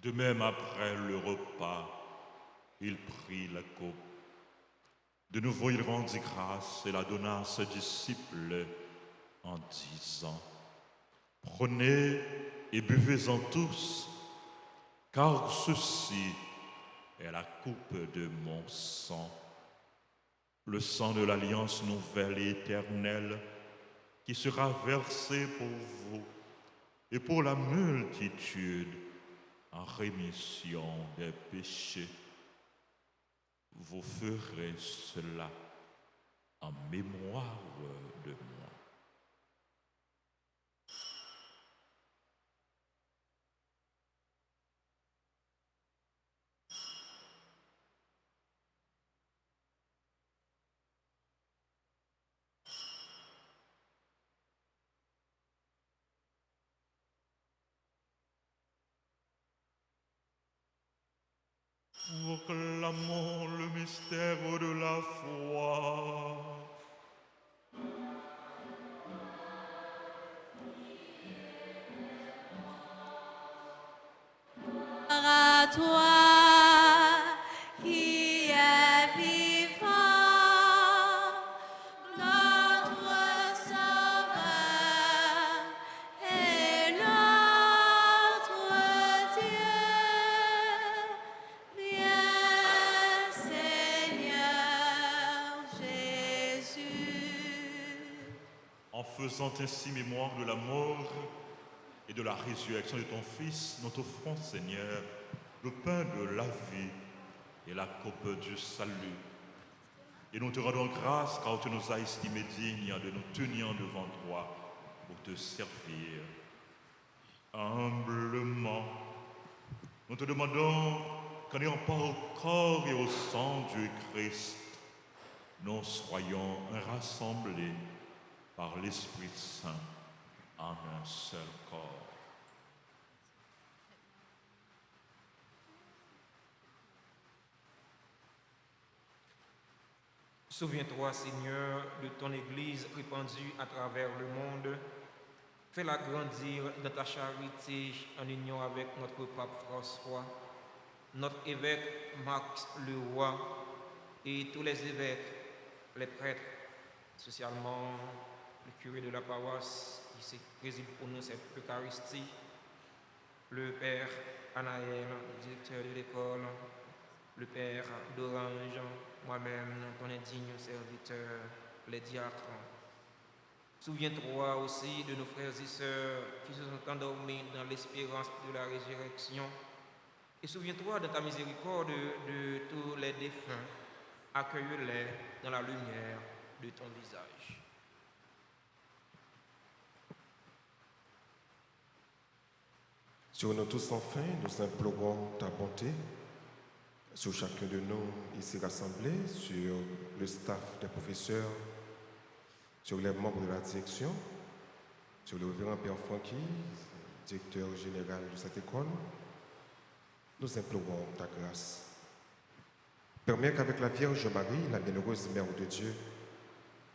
De même, après le repas, il prit la coupe. De nouveau, il rendit grâce et la donna à ses disciples en disant, « Prenez et buvez-en tous, car ceci est la coupe de mon sang, le sang de l'alliance nouvelle et éternelle qui sera versé pour vous et pour la multitude en rémission des péchés. Vous ferez cela en mémoire de moi. » Proclamons le mystère de la foi. À toi qui es vivant, notre Sauveur et notre Dieu. Viens, Seigneur Jésus. En faisant ainsi mémoire de la mort et de la résurrection de ton Fils, nous t'offrons, Seigneur, le pain de la vie et la coupe du salut. Et nous te rendons grâce car tu nous as estimés dignes de nous tenir devant toi pour te servir. Humblement, nous te demandons qu'en ayant part au corps et au sang du Christ, nous soyons rassemblés par l'Esprit Saint en un seul corps. Souviens-toi, Seigneur, de ton Église répandue à travers le monde. Fais-la grandir dans ta charité en union avec notre pape François, notre évêque Max le Roi et tous les évêques, les prêtres, spécialement le curé de la paroisse qui préside pour nous cette Eucharistie, le Père Anaël, directeur de l'école, le Père d'Orange, moi-même, ton indigne serviteur, les diacres. Souviens-toi aussi de nos frères et sœurs qui se sont endormis dans l'espérance de la résurrection. Et souviens-toi de ta miséricorde de tous les défunts. Accueille-les dans la lumière de ton visage. Sur nous tous enfin, nous implorons ta bonté sur chacun de nous ici rassemblés, sur le staff des professeurs, sur les membres de la direction, sur le révérend Père Francky, directeur général de cette école. Nous implorons ta grâce. Permets qu'avec la Vierge Marie, la bienheureuse Mère de Dieu,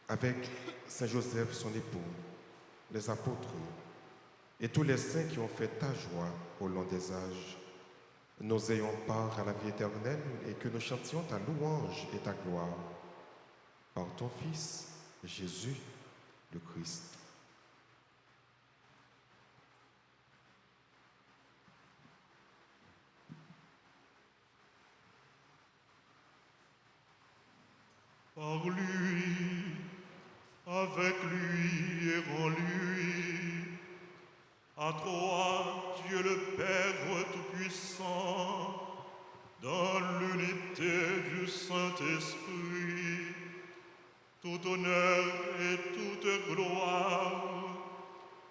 avec Saint Joseph, son époux, les apôtres et tous les saints qui ont fait ta joie au long des âges, nous ayons part à la vie éternelle et que nous chantions ta louange et ta gloire par ton Fils, Jésus, le Christ. Par lui, avec lui et en lui, à toi, Dieu le Père Tout-Puissant, dans l'unité du Saint-Esprit, tout honneur et toute gloire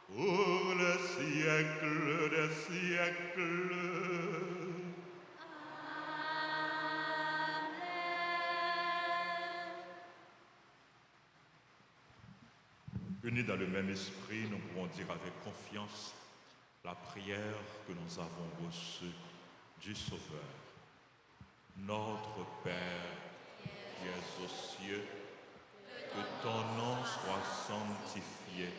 pour les siècles des siècles. Unis dans le même esprit, nous pouvons dire avec confiance la prière que nous avons reçue du Sauveur. Notre Père, qui es aux cieux, que ton nom soit sanctifié,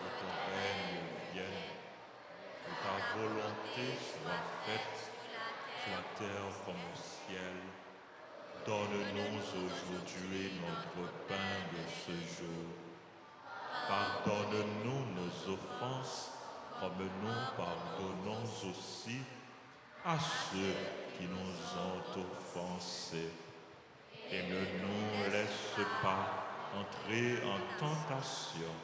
que ton règne vienne, que ta volonté soit faite Donne-nous aujourd'hui notre pain de ce jour. Pardonne-nous nos offenses, comme nous pardonnons aussi à ceux qui nous ont offensés. Et ne nous laisse pas entrer en tentation,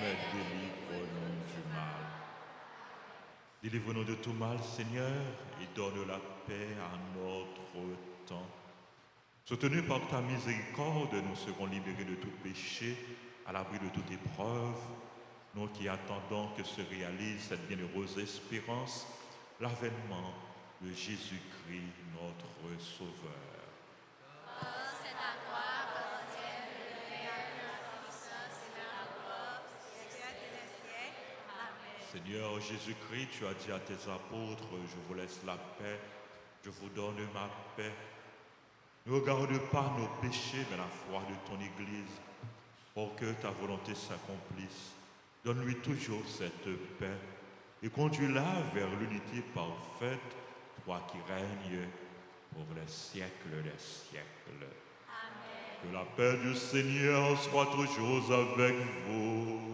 mais délivre-nous du mal. Délivre-nous de tout mal, Seigneur, et donne la paix à notre temps. Soutenus par ta miséricorde, nous serons libérés de tout péché, à l'abri de toute épreuve, nous qui attendons que se réalise cette bienheureuse espérance, l'avènement de Jésus-Christ, notre Sauveur. Seigneur Jésus-Christ, tu as dit à tes apôtres, je vous laisse la paix, je vous donne ma paix. Ne regarde pas nos péchés, mais la foi de ton Église, pour que ta volonté s'accomplisse. Donne-lui toujours cette paix et conduis-la vers l'unité parfaite, toi qui règnes pour les siècles des siècles. Amen. Que la paix du Seigneur soit toujours avec vous.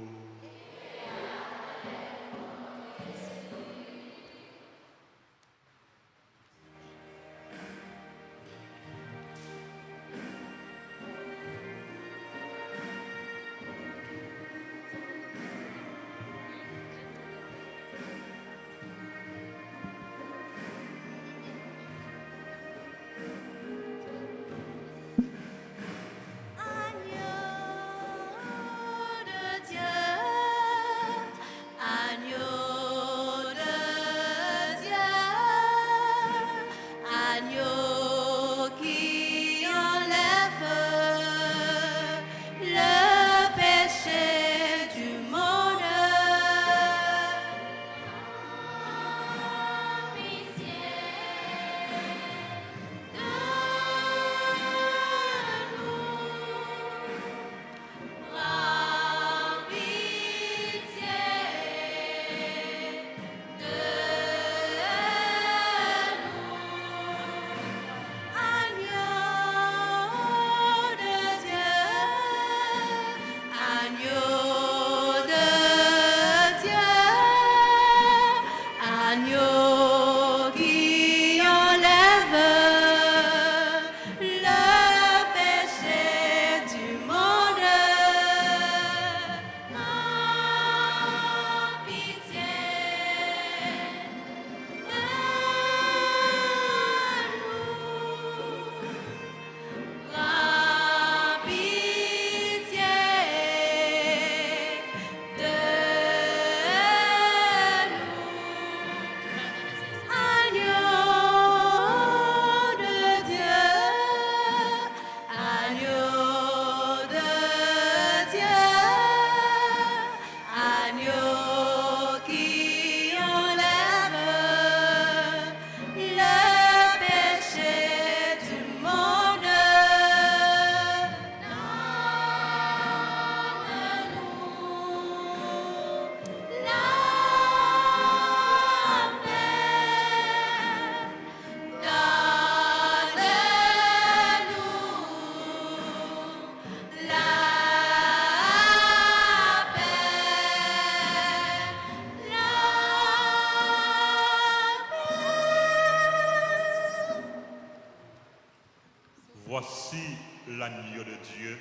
Voici l'agneau de Dieu.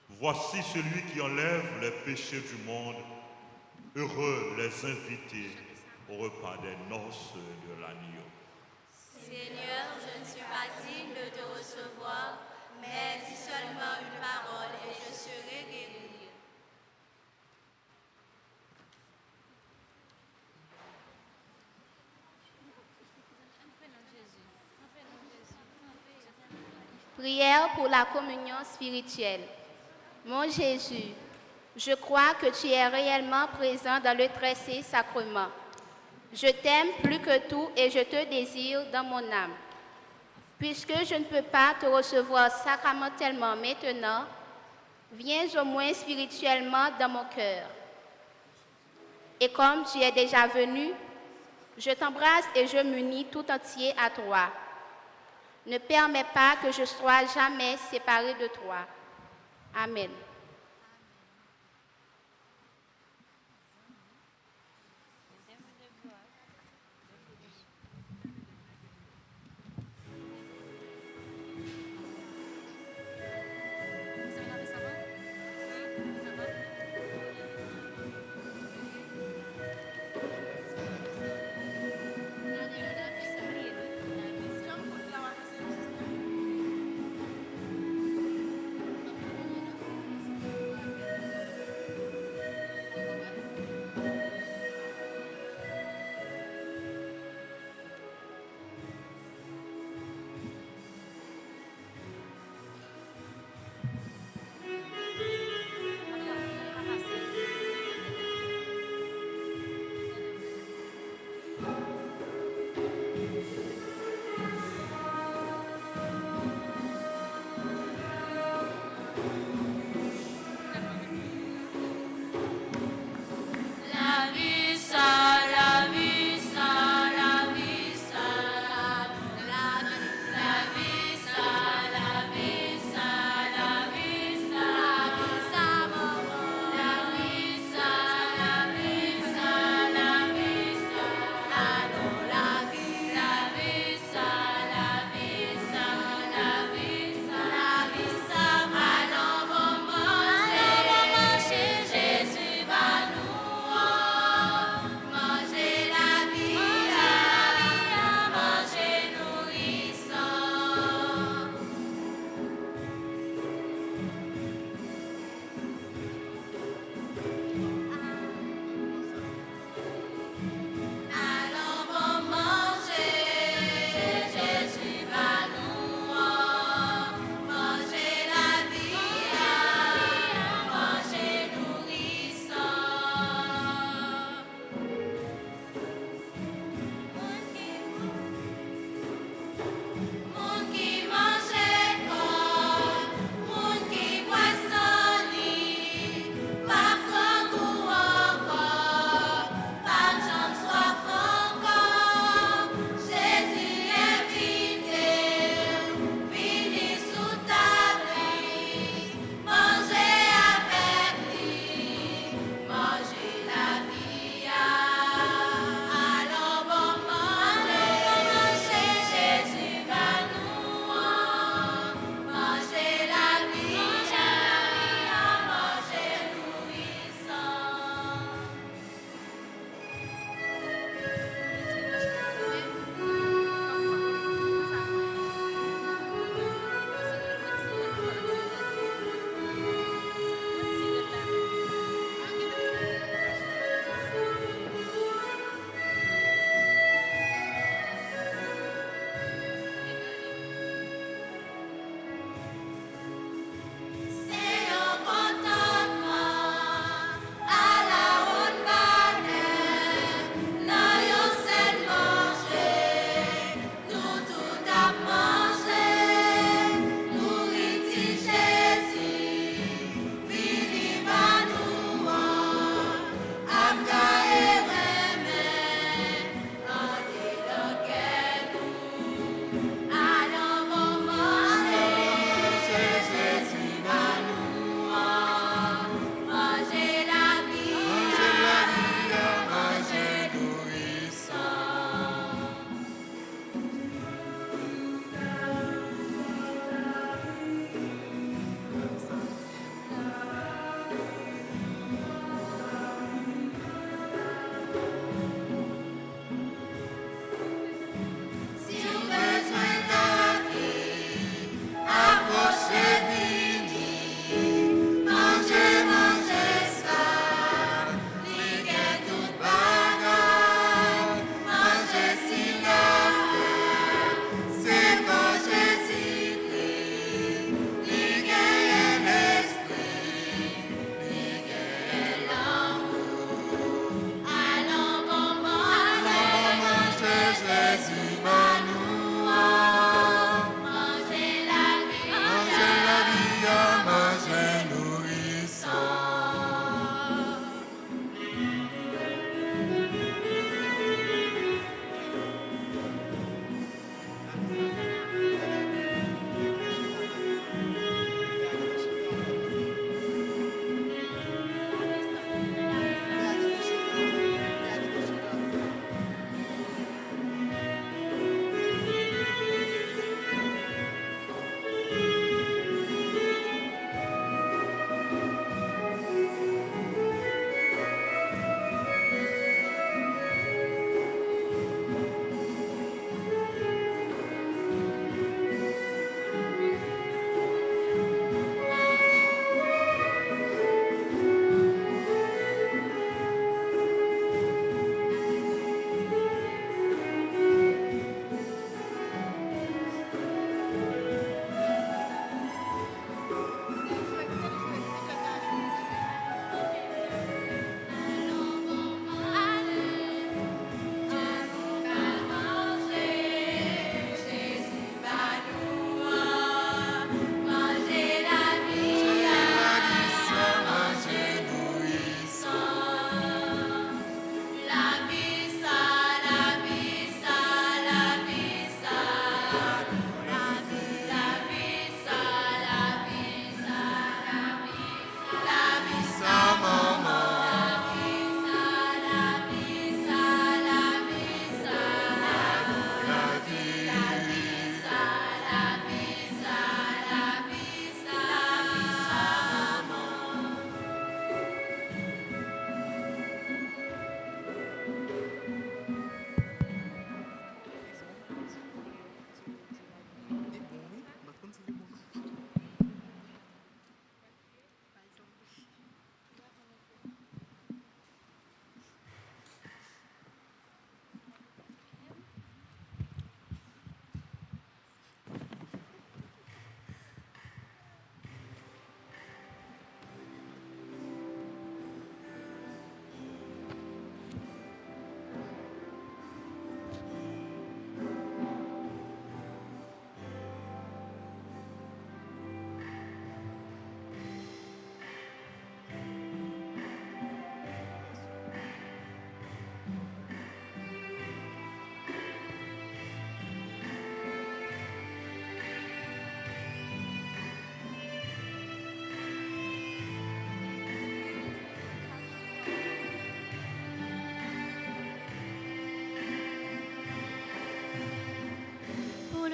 Voici celui qui enlève les péchés du monde. Heureux les invités au repas des noces de l'agneau. Seigneur, je ne suis pas digne de te recevoir, mais dis seulement une parole et je serai guéri. Prière pour la communion spirituelle. Mon Jésus, je crois que tu es réellement présent dans le très saint sacrement. Je t'aime plus que tout et je te désire dans mon âme. Puisque je ne peux pas te recevoir sacramentellement maintenant, viens au moins spirituellement dans mon cœur. Et comme tu es déjà venu, je t'embrasse et je m'unis tout entier à toi. Ne permets pas que je sois jamais séparée de toi. Amen.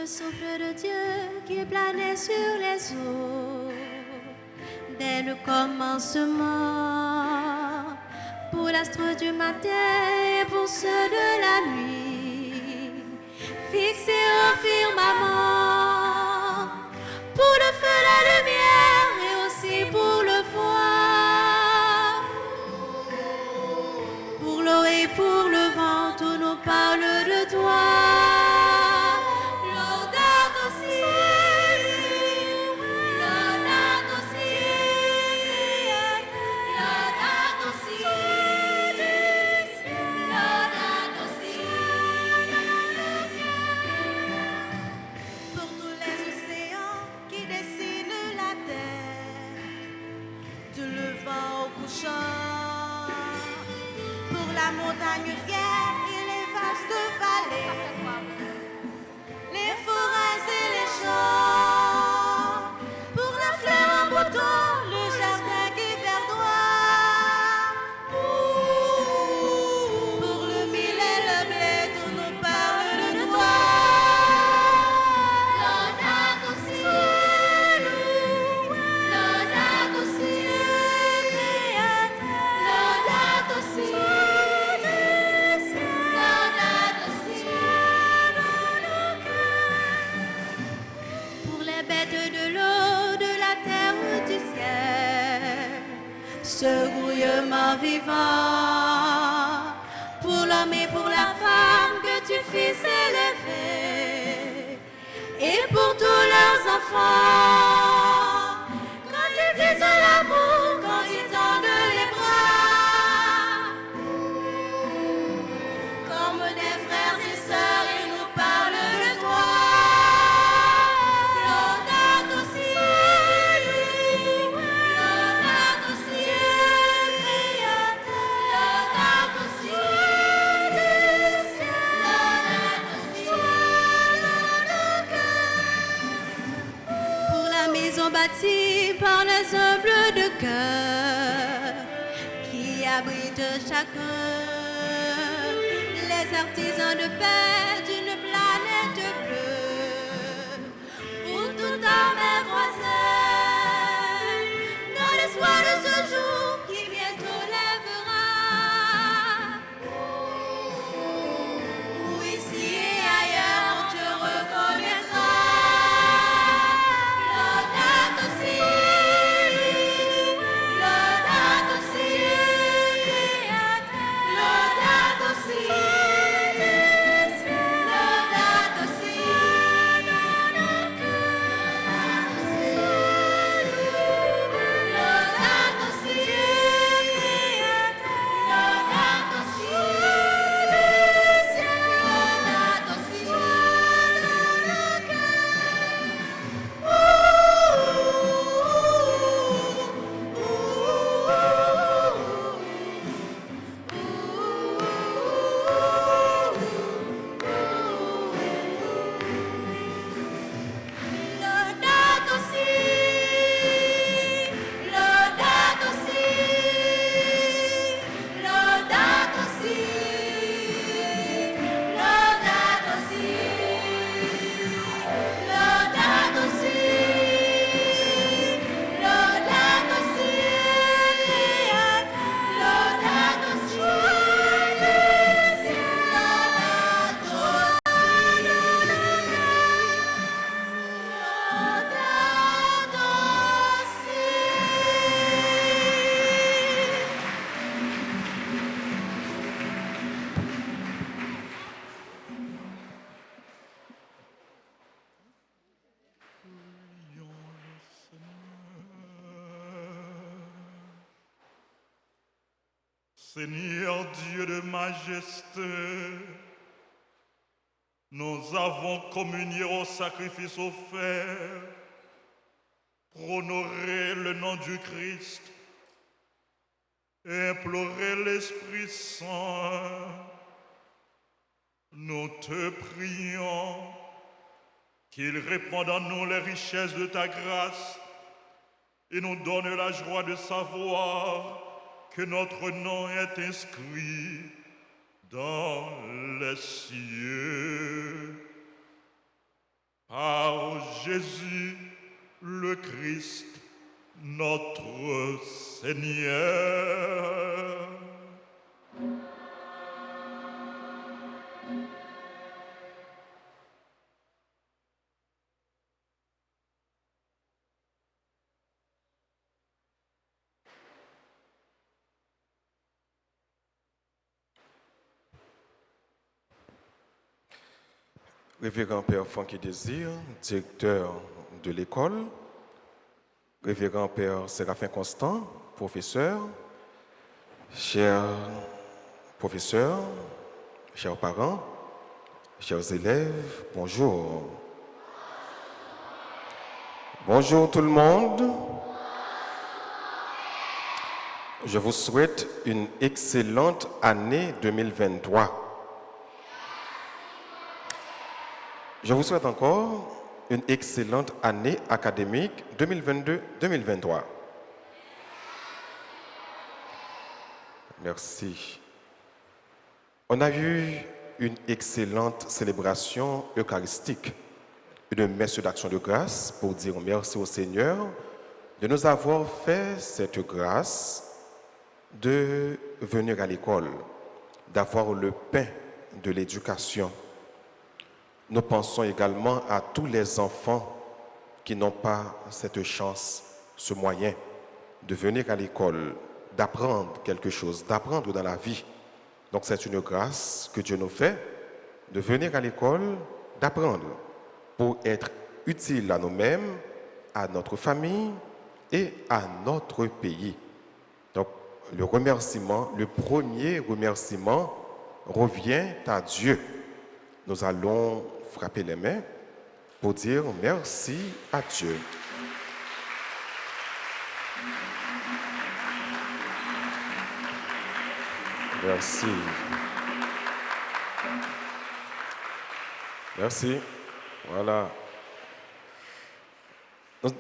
souffle de Dieu qui planait sur les eaux dès le commencement, pour l'astre du matin et pour ceux de la nuit, fixé au firmament, pour le feu, la lumière et aussi pour le froid, pour l'eau et pour le vent, tout nous parle de toi. Pour la montagne fière et les vastes vallées, les forêts et les champs, pour la fleur en bouton, le jardin qui verdoie, pour le mil et le blé, tout nous parle de toi. Ce grouillement vivant, pour l'homme et pour la femme que tu fis s'élever, et pour tous leurs enfants, quand ils disent l'amour, quand ils tendent les bras, comme des frères et sœurs, ils nous parlent de toi. Bâti par les humbles de cœur qui abritent chacun, les artisans de paix d'une planète bleue, où tout homme est voisin, dans l'espoir de ce jour qui bientôt lèvera, où ici et ailleurs on te reconnaîtra. Seigneur Dieu de majesté, nous avons communié au sacrifice offert pour honorer le nom du Christ et implorer l'Esprit Saint. Nous te prions qu'il réponde en nous les richesses de ta grâce et nous donne la joie de savoir que notre nom est inscrit dans les cieux. par Jésus le Christ, notre Seigneur. Révérend Père Francky Désir, directeur de l'école, Révérend Père Séraphin Constant, professeur, chers professeurs, chers parents, chers élèves, bonjour. Bonjour tout le monde. Je vous souhaite une excellente année 2023. Je vous souhaite encore une excellente année académique 2022-2023. Merci. On a eu une excellente célébration eucharistique, une messe d'action de grâce pour dire merci au Seigneur de nous avoir fait cette grâce de venir à l'école, d'avoir le pain de l'éducation. Nous pensons également à tous les enfants qui n'ont pas cette chance, ce moyen de venir à l'école, d'apprendre quelque chose, d'apprendre dans la vie. Donc c'est une grâce que Dieu nous fait de venir à l'école, d'apprendre pour être utile à nous-mêmes, à notre famille et à notre pays. Donc le remerciement, le premier remerciement revient à Dieu. Nous allons frapper les mains pour dire merci à Dieu. Merci. Merci. Voilà.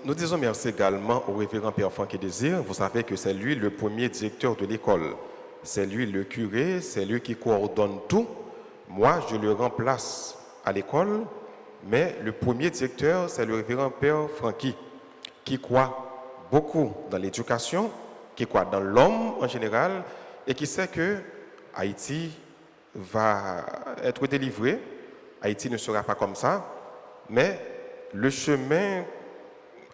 Nous disons merci également au révérend Père Francky Désir. Vous savez que c'est lui le premier directeur de l'école. C'est lui le curé, c'est lui qui coordonne tout. Moi, je le remplace à l'école, mais le premier directeur, c'est le révérend Père Francky, qui croit beaucoup dans l'éducation, qui croit dans l'homme en général, et qui sait que Haïti va être délivré. Haïti ne sera pas comme ça, mais le chemin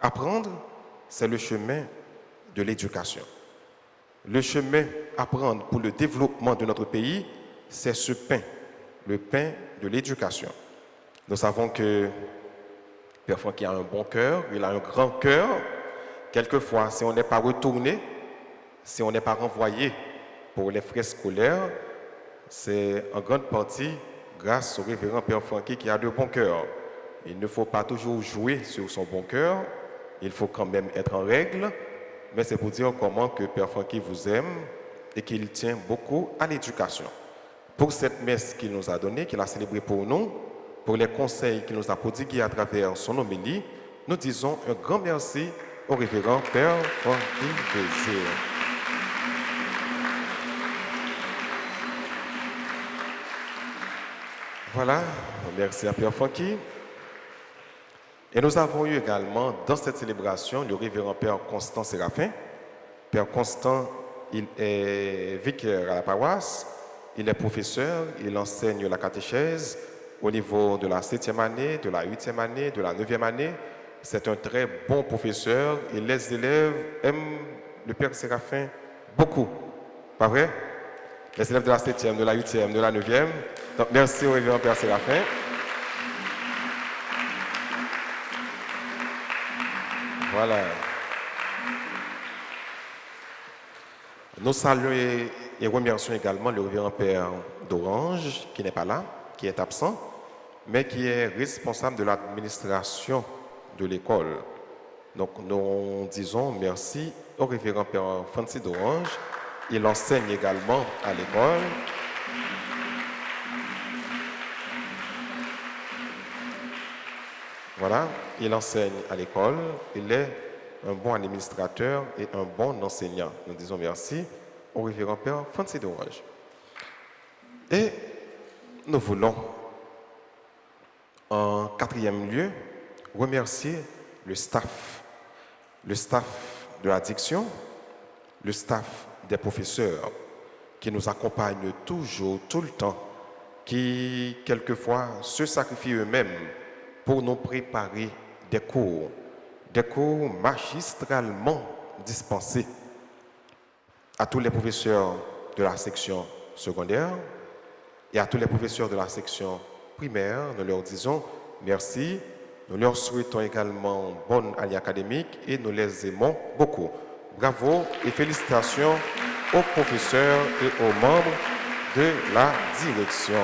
à prendre, c'est le chemin de l'éducation. Le chemin à prendre pour le développement de notre pays, c'est ce pain, le pain de l'éducation. Nous savons que Père Francky a un bon cœur, il a un grand cœur. Quelquefois, si on n'est pas retourné, si on n'est pas renvoyé pour les frais scolaires, c'est en grande partie grâce au révérend Père Francky qui a de bon cœur. Il ne faut pas toujours jouer sur son bon cœur, il faut quand même être en règle, mais c'est pour dire comment que Père Francky vous aime et qu'il tient beaucoup à l'éducation. Pour cette messe qu'il nous a donnée, qu'il a célébrée pour nous, pour les conseils qu'il nous a prodigués à travers son homélie, nous disons un grand merci au révérend Père Francky Désir. Voilà, merci à Père Francky. Et nous avons eu également dans cette célébration le révérend Père Constant Séraphin. Père Constant, il est vicaire à la paroisse, il est professeur, il enseigne la catéchèse au niveau de la 7e année, de la 8e année, de la 9e année. C'est un très bon professeur et les élèves aiment le Père Séraphin beaucoup. Pas vrai? Les élèves de la 7e, de la 8e, de la 9e. Donc merci au révérend Père Séraphin. Voilà. Nous saluons et remercions également le révérend Père d'Orange, qui n'est pas là, qui est absent, mais qui est responsable de l'administration de l'école. Donc nous disons merci au révérend Père Francis d'Orange. Il enseigne également à l'école. Voilà, il enseigne à l'école, il est un bon administrateur et un bon enseignant. Nous disons merci au révérend Père Francis d'Orange. Et nous voulons En quatrième lieu, remercier le staff de l'addiction, le staff des professeurs qui nous accompagnent toujours, tout le temps, qui quelquefois se sacrifient eux-mêmes pour nous préparer des cours magistralement dispensés. À tous les professeurs de la section secondaire et à tous les professeurs de la section primaire, nous leur disons merci. Nous leur souhaitons également bonne année académique et nous les aimons beaucoup. Bravo et félicitations aux professeurs et aux membres de la direction.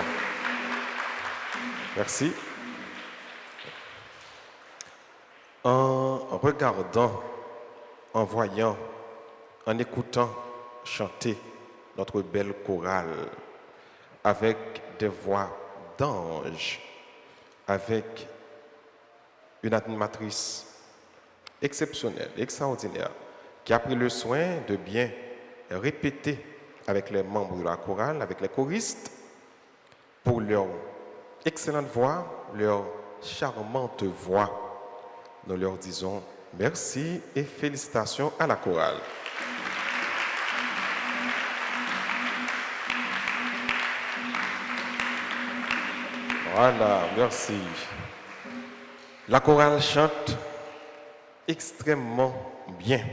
Merci. En regardant, en voyant, en écoutant chanter notre belle chorale avec des voix d'ange, avec une animatrice exceptionnelle, extraordinaire, qui a pris le soin de bien répéter avec les membres de la chorale, avec les choristes, pour leur excellente voix, leur charmante voix. Nous leur disons merci et félicitations à la chorale. Voilà, merci. La chorale chante extrêmement bien.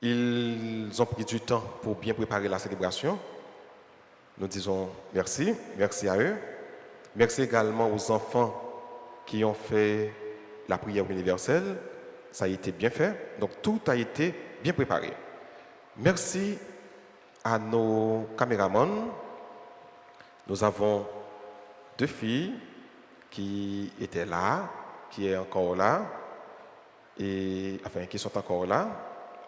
Ils ont pris du temps pour bien préparer la célébration. Nous disons merci, merci à eux. Merci également aux enfants qui ont fait la prière universelle. Ça a été bien fait. Donc tout a été bien préparé. Merci à nos caméramans. Nous avons 2 filles qui étaient là, qui est encore là, et enfin qui sont encore là.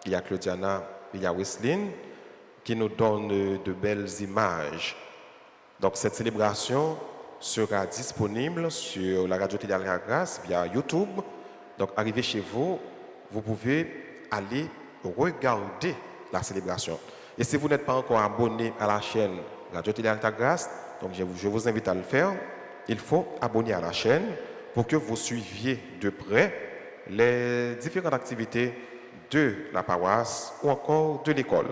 Il y a Claudiana, il y a Wesline, qui nous donnent de belles images. Donc cette célébration sera disponible sur la radio-télé Alta-Grace via YouTube. Donc arrivez chez vous, vous pouvez aller regarder la célébration. Et si vous n'êtes pas encore abonné à la chaîne Radio-télé Alta-Grace, donc je vous invite à le faire. Il faut abonner à la chaîne pour que vous suiviez de près les différentes activités de la paroisse ou encore de l'école.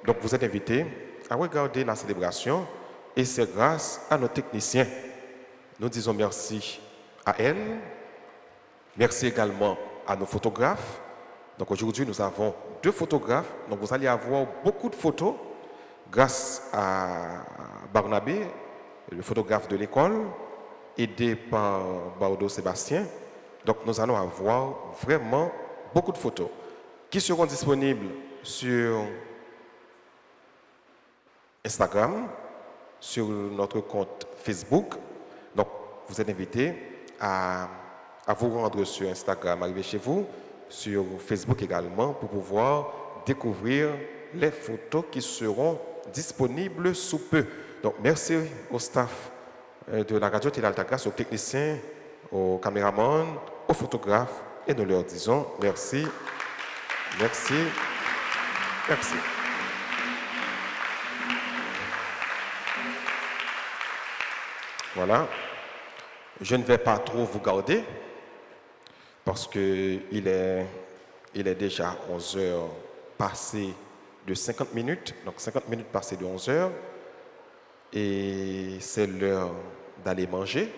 Donc vous êtes invités à regarder la célébration et c'est grâce à nos techniciens. Nous disons merci à elles. Merci également à nos photographes. Donc aujourd'hui nous avons 2 photographes. Donc vous allez avoir beaucoup de photos grâce à Barnabé, le photographe de l'école, aidé par Bardo Sébastien. Donc nous allons avoir vraiment beaucoup de photos qui seront disponibles sur Instagram, sur notre compte Facebook. Donc vous êtes invités à vous rendre sur Instagram, arriver chez vous, sur Facebook également, pour pouvoir découvrir les photos qui seront disponibles sous peu. Donc, merci au staff de la radio-télé Alta-Grace, aux techniciens, aux caméramans, aux photographes, et nous leur disons merci, merci, merci. Voilà. Je ne vais pas trop vous garder parce qu'il est déjà 11 heures passées de 50 minutes, donc 50 minutes passées de 11 heures. Et c'est l'heure d'aller manger.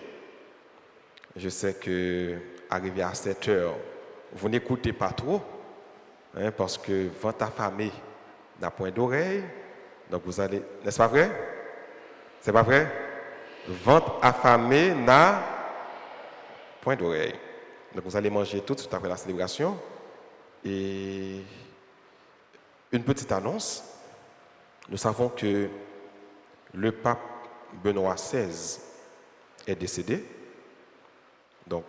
Je sais que arrivé à 7 heures, vous n'écoutez pas trop, hein, parce que votre affamé n'a point d'oreille. Donc vous allez, n'est-ce pas vrai? C'est pas vrai? Ventre affamé n'a point d'oreille. Donc vous allez manger tout de suite après la célébration. Et une petite annonce. Nous savons que le pape Benoît XVI est décédé. Donc,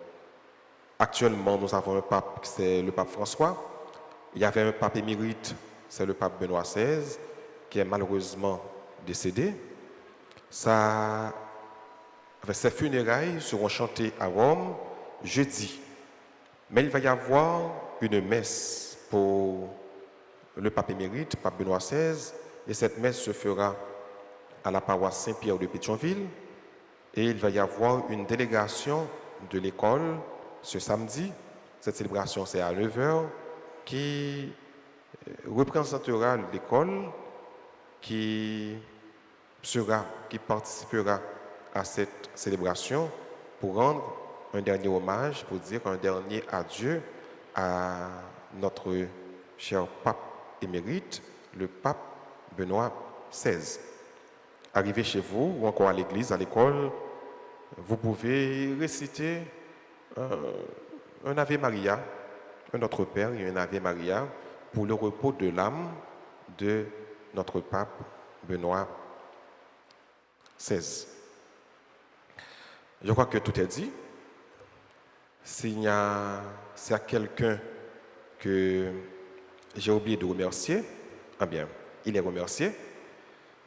actuellement, nous avons un pape, c'est le pape François. Il y avait un pape émérite, c'est le pape Benoît XVI, qui est malheureusement décédé. Ses funérailles seront chantées à Rome jeudi. Mais il va y avoir une messe pour le pape émérite, pape Benoît XVI, et cette messe se fera à la paroisse Saint-Pierre de Pétionville. Et il va y avoir une délégation de l'école ce samedi. Cette célébration, c'est à 9h, qui représentera l'école, qui participera à cette célébration pour rendre un dernier hommage, pour dire un dernier adieu à notre cher pape émérite, le pape Benoît XVI. Arrivé chez vous ou encore à l'église, à l'école, vous pouvez réciter un Ave Maria, un Notre Père et un Ave Maria pour le repos de l'âme de notre pape Benoît XVI. Je crois que tout est dit. S'il y a quelqu'un que j'ai oublié de remercier, eh bien, il est remercié.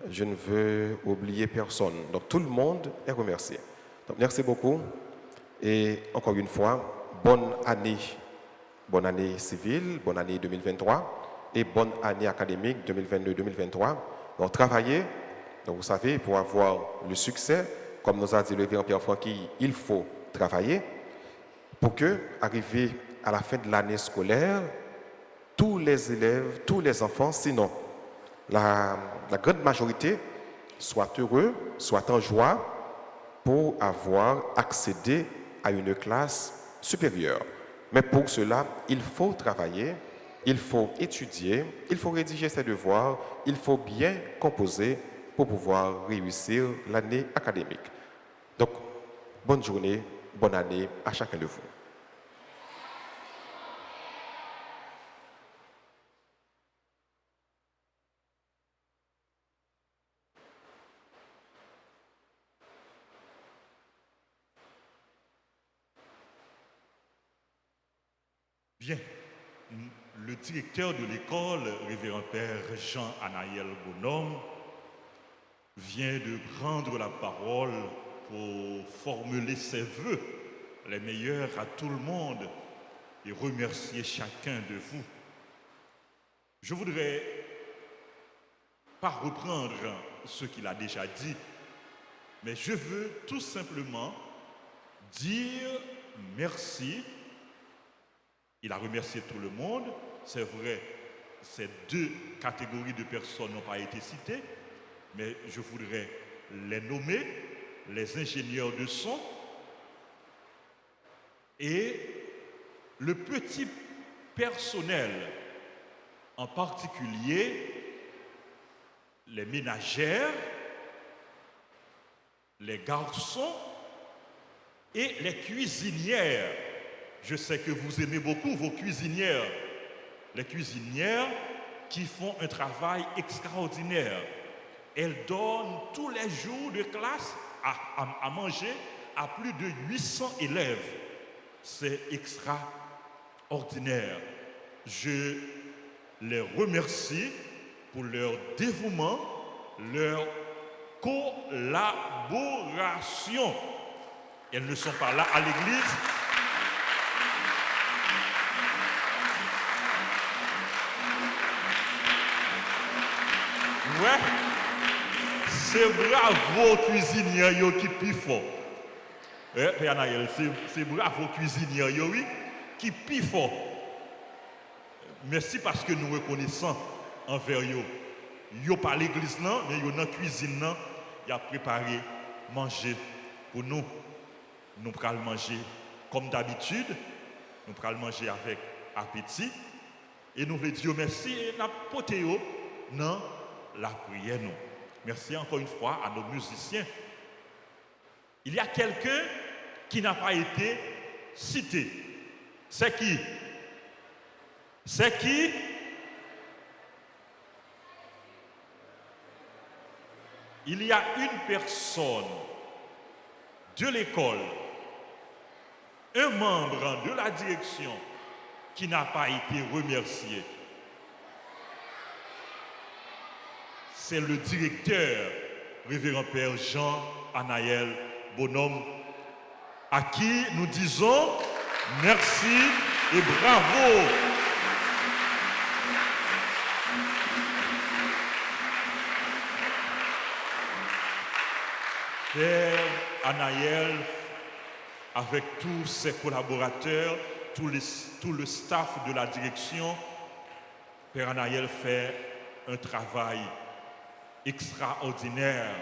Je ne veux oublier personne. Donc, tout le monde est remercié. Donc, merci beaucoup. Et encore une fois, bonne année civile, bonne année 2023 et bonne année académique 2022-2023. Donc, travaillez. Donc, vous savez, pour avoir le succès, comme nous a dit le révérend Pierre Franqui, il faut travailler pour que, arrivé à la fin de l'année scolaire, tous les élèves, tous les enfants, sinon la grande majorité, soient heureux, soient en joie pour avoir accédé à une classe supérieure. Mais pour cela, il faut travailler, il faut étudier, il faut rédiger ses devoirs, il faut bien composer pour pouvoir réussir l'année académique. Donc, bonne journée, bonne année à chacun de vous. Bien, le directeur de l'école, révérend Père Jean-Anaël Bonhomme, vient de prendre la parole pour formuler ses vœux, les meilleurs à tout le monde, et remercier chacun de vous. Je voudrais pas reprendre ce qu'il a déjà dit, mais je veux tout simplement dire merci. Il a remercié tout le monde. C'est vrai, ces deux catégories de personnes n'ont pas été citées, mais je voudrais les nommer, les ingénieurs de son et le petit personnel, en particulier les ménagères, les garçons et les cuisinières. Je sais que vous aimez beaucoup vos cuisinières. Les cuisinières qui font un travail extraordinaire. Elles donnent tous les jours de classe à manger à plus de 800 élèves. C'est extraordinaire. Je les remercie pour leur dévouement, leur collaboration. Elles ne sont pas là à l'église. Ouais, c'est bravo cuisinier qui pis fort. Père Naël, c'est bravo cuisinier oui, qui pis fort. Merci parce que nous reconnaissons envers yo. Yo pas l'église là, mais yo dans la cuisine là, il a préparé manger pour nous. Nous pral manger comme d'habitude, nous pral manger avec appétit et nous voulons dire merci et n'a poté yo dans la prière nous. Merci encore une fois à nos musiciens. Il y a quelqu'un qui n'a pas été cité. C'est qui? C'est qui? Il y a une personne de l'école, un membre de la direction qui n'a pas été remercié. C'est le directeur, révérend Père Jean-Anaël Bonhomme, à qui nous disons merci et bravo. Père Anaël, avec tous ses collaborateurs, tout le staff de la direction, Père Anaël fait un travail extraordinaire.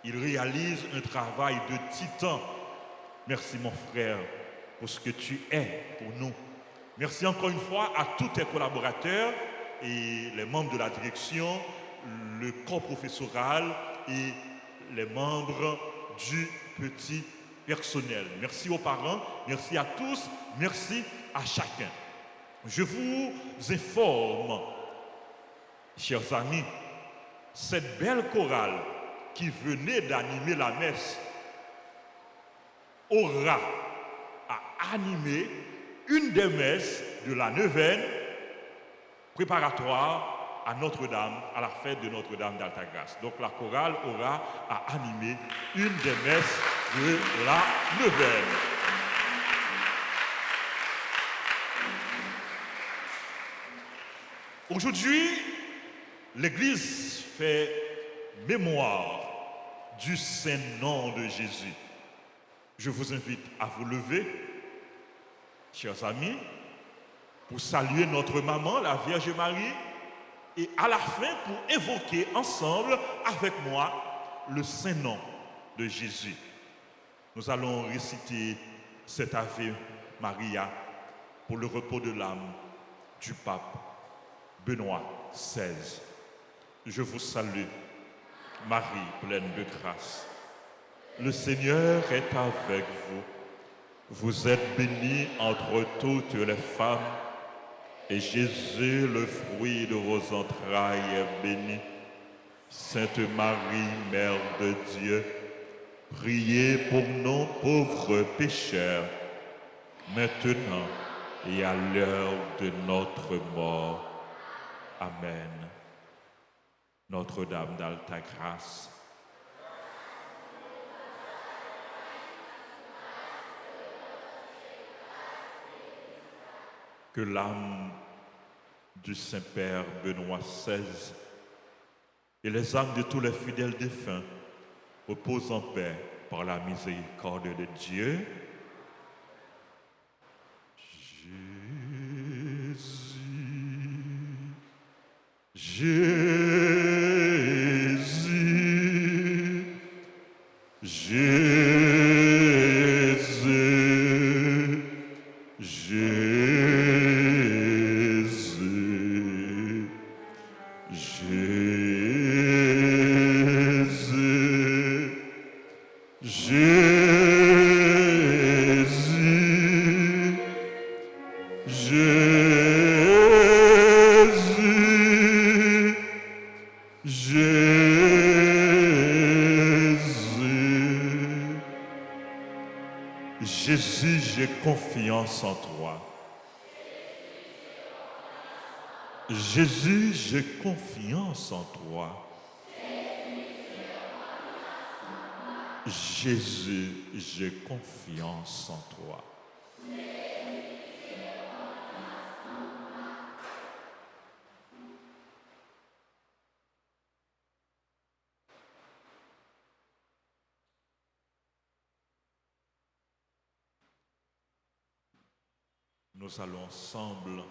Il réalise un travail de titan. Merci mon frère pour ce que tu es pour nous. Merci encore une fois à tous tes collaborateurs et les membres de la direction, le corps professoral et les membres du petit personnel. Merci aux parents, merci à tous, merci à chacun. Je vous informe, chers amis, cette belle chorale qui venait d'animer la messe aura à animer une des messes de la neuvaine préparatoire à Notre-Dame, à la fête de Notre-Dame d'Altagrace. Donc la chorale aura à animer une des messes de la neuvaine. Aujourd'hui, l'Église fait mémoire du Saint-Nom de Jésus. Je vous invite à vous lever, chers amis, pour saluer notre maman, la Vierge Marie, et à la fin pour évoquer ensemble avec moi le Saint-Nom de Jésus. Nous allons réciter cet Ave Maria pour le repos de l'âme du pape Benoît XVI. Je vous salue, Marie pleine de grâce. Le Seigneur est avec vous. Vous êtes bénie entre toutes les femmes, et Jésus, le fruit de vos entrailles, est béni. Sainte Marie, Mère de Dieu, priez pour nous pauvres pécheurs, maintenant et à l'heure de notre mort. Amen. Notre-Dame d'Altagrace, que l'âme du Saint-Père Benoît XVI et les âmes de tous les fidèles défunts reposent en paix par la miséricorde de Dieu. Jésus, Jésus, Jésus, Jésus, Jésus, Jésus, Jésus, j'ai confiance en toi. Jésus, j'ai confiance en toi. Jésus, j'ai confiance en toi. Nous allons ensemble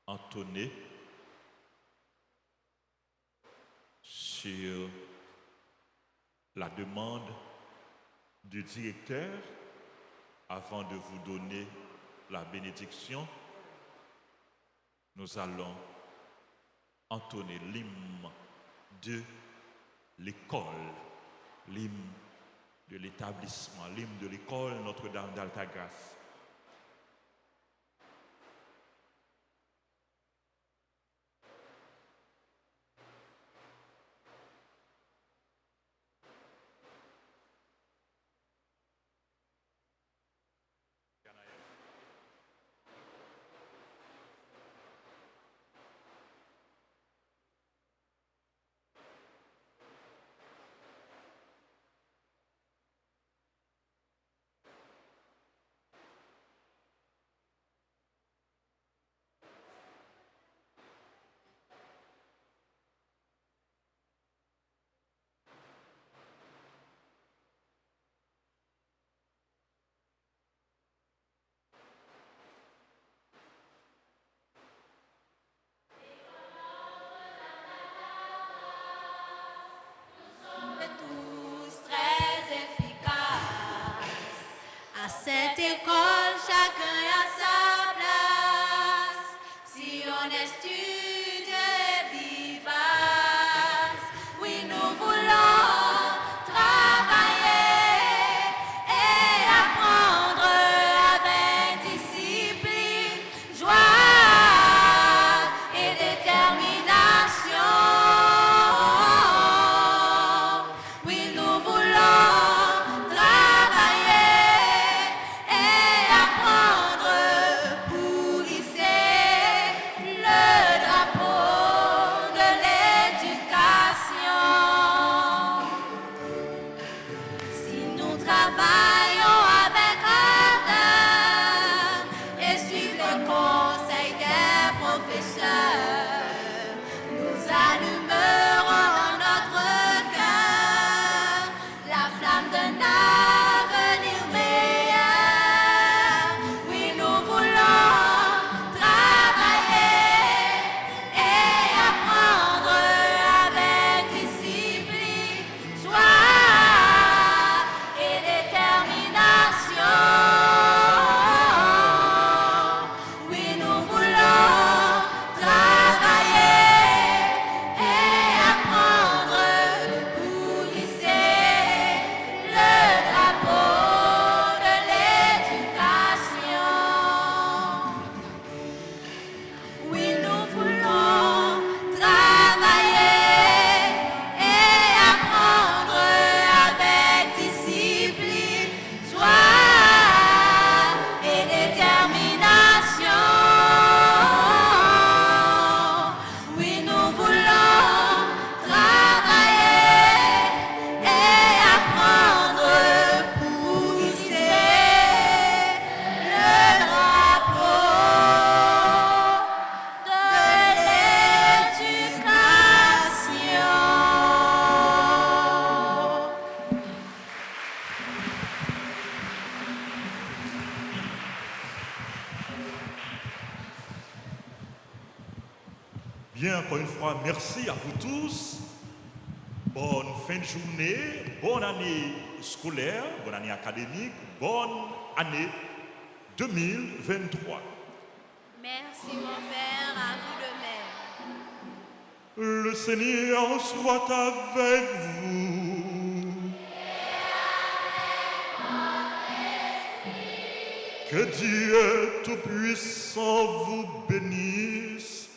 entonner sur la demande du directeur avant de vous donner la bénédiction. Nous allons entonner l'hymne de l'école, l'hymne de l'établissement, l'hymne de l'école Notre-Dame d'Altagrace. ton étude vivace. Oui, nous voulons travailler et apprendre avec discipline, joie et détermination. Oui, nous voulons travailler et apprendre pour hisser le drapeau de l'éducation. Si nous travaillons avec ardeur et suivons le conseil des professeurs, nous allumerons en notre cœur la flamme d'un avenir meilleur. Oui, nous voulons travailler et apprendre avec discipline, joie et détermination. Oui, nous voulons travailler et apprendre pour hisser le drapeau de l'éducation. Oui, nous voulons travailler et apprendre avec discipline, joie et détermination. Oui, nous voulons travailler et apprendre pour hisser le drapeau de l'éducation. Bien, encore une fois, merci à vous tous. Bonne fin de journée, bonne année scolaire, bonne année académique, bonne année 2023. Merci mon Père, à vous de même. Le Seigneur soit avec vous. Que Dieu Tout-Puissant vous bénisse,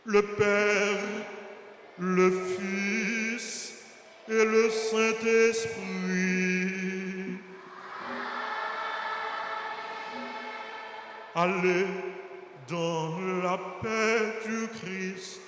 le Père, le Fils et le Saint-Esprit. Allez dans la paix du Christ.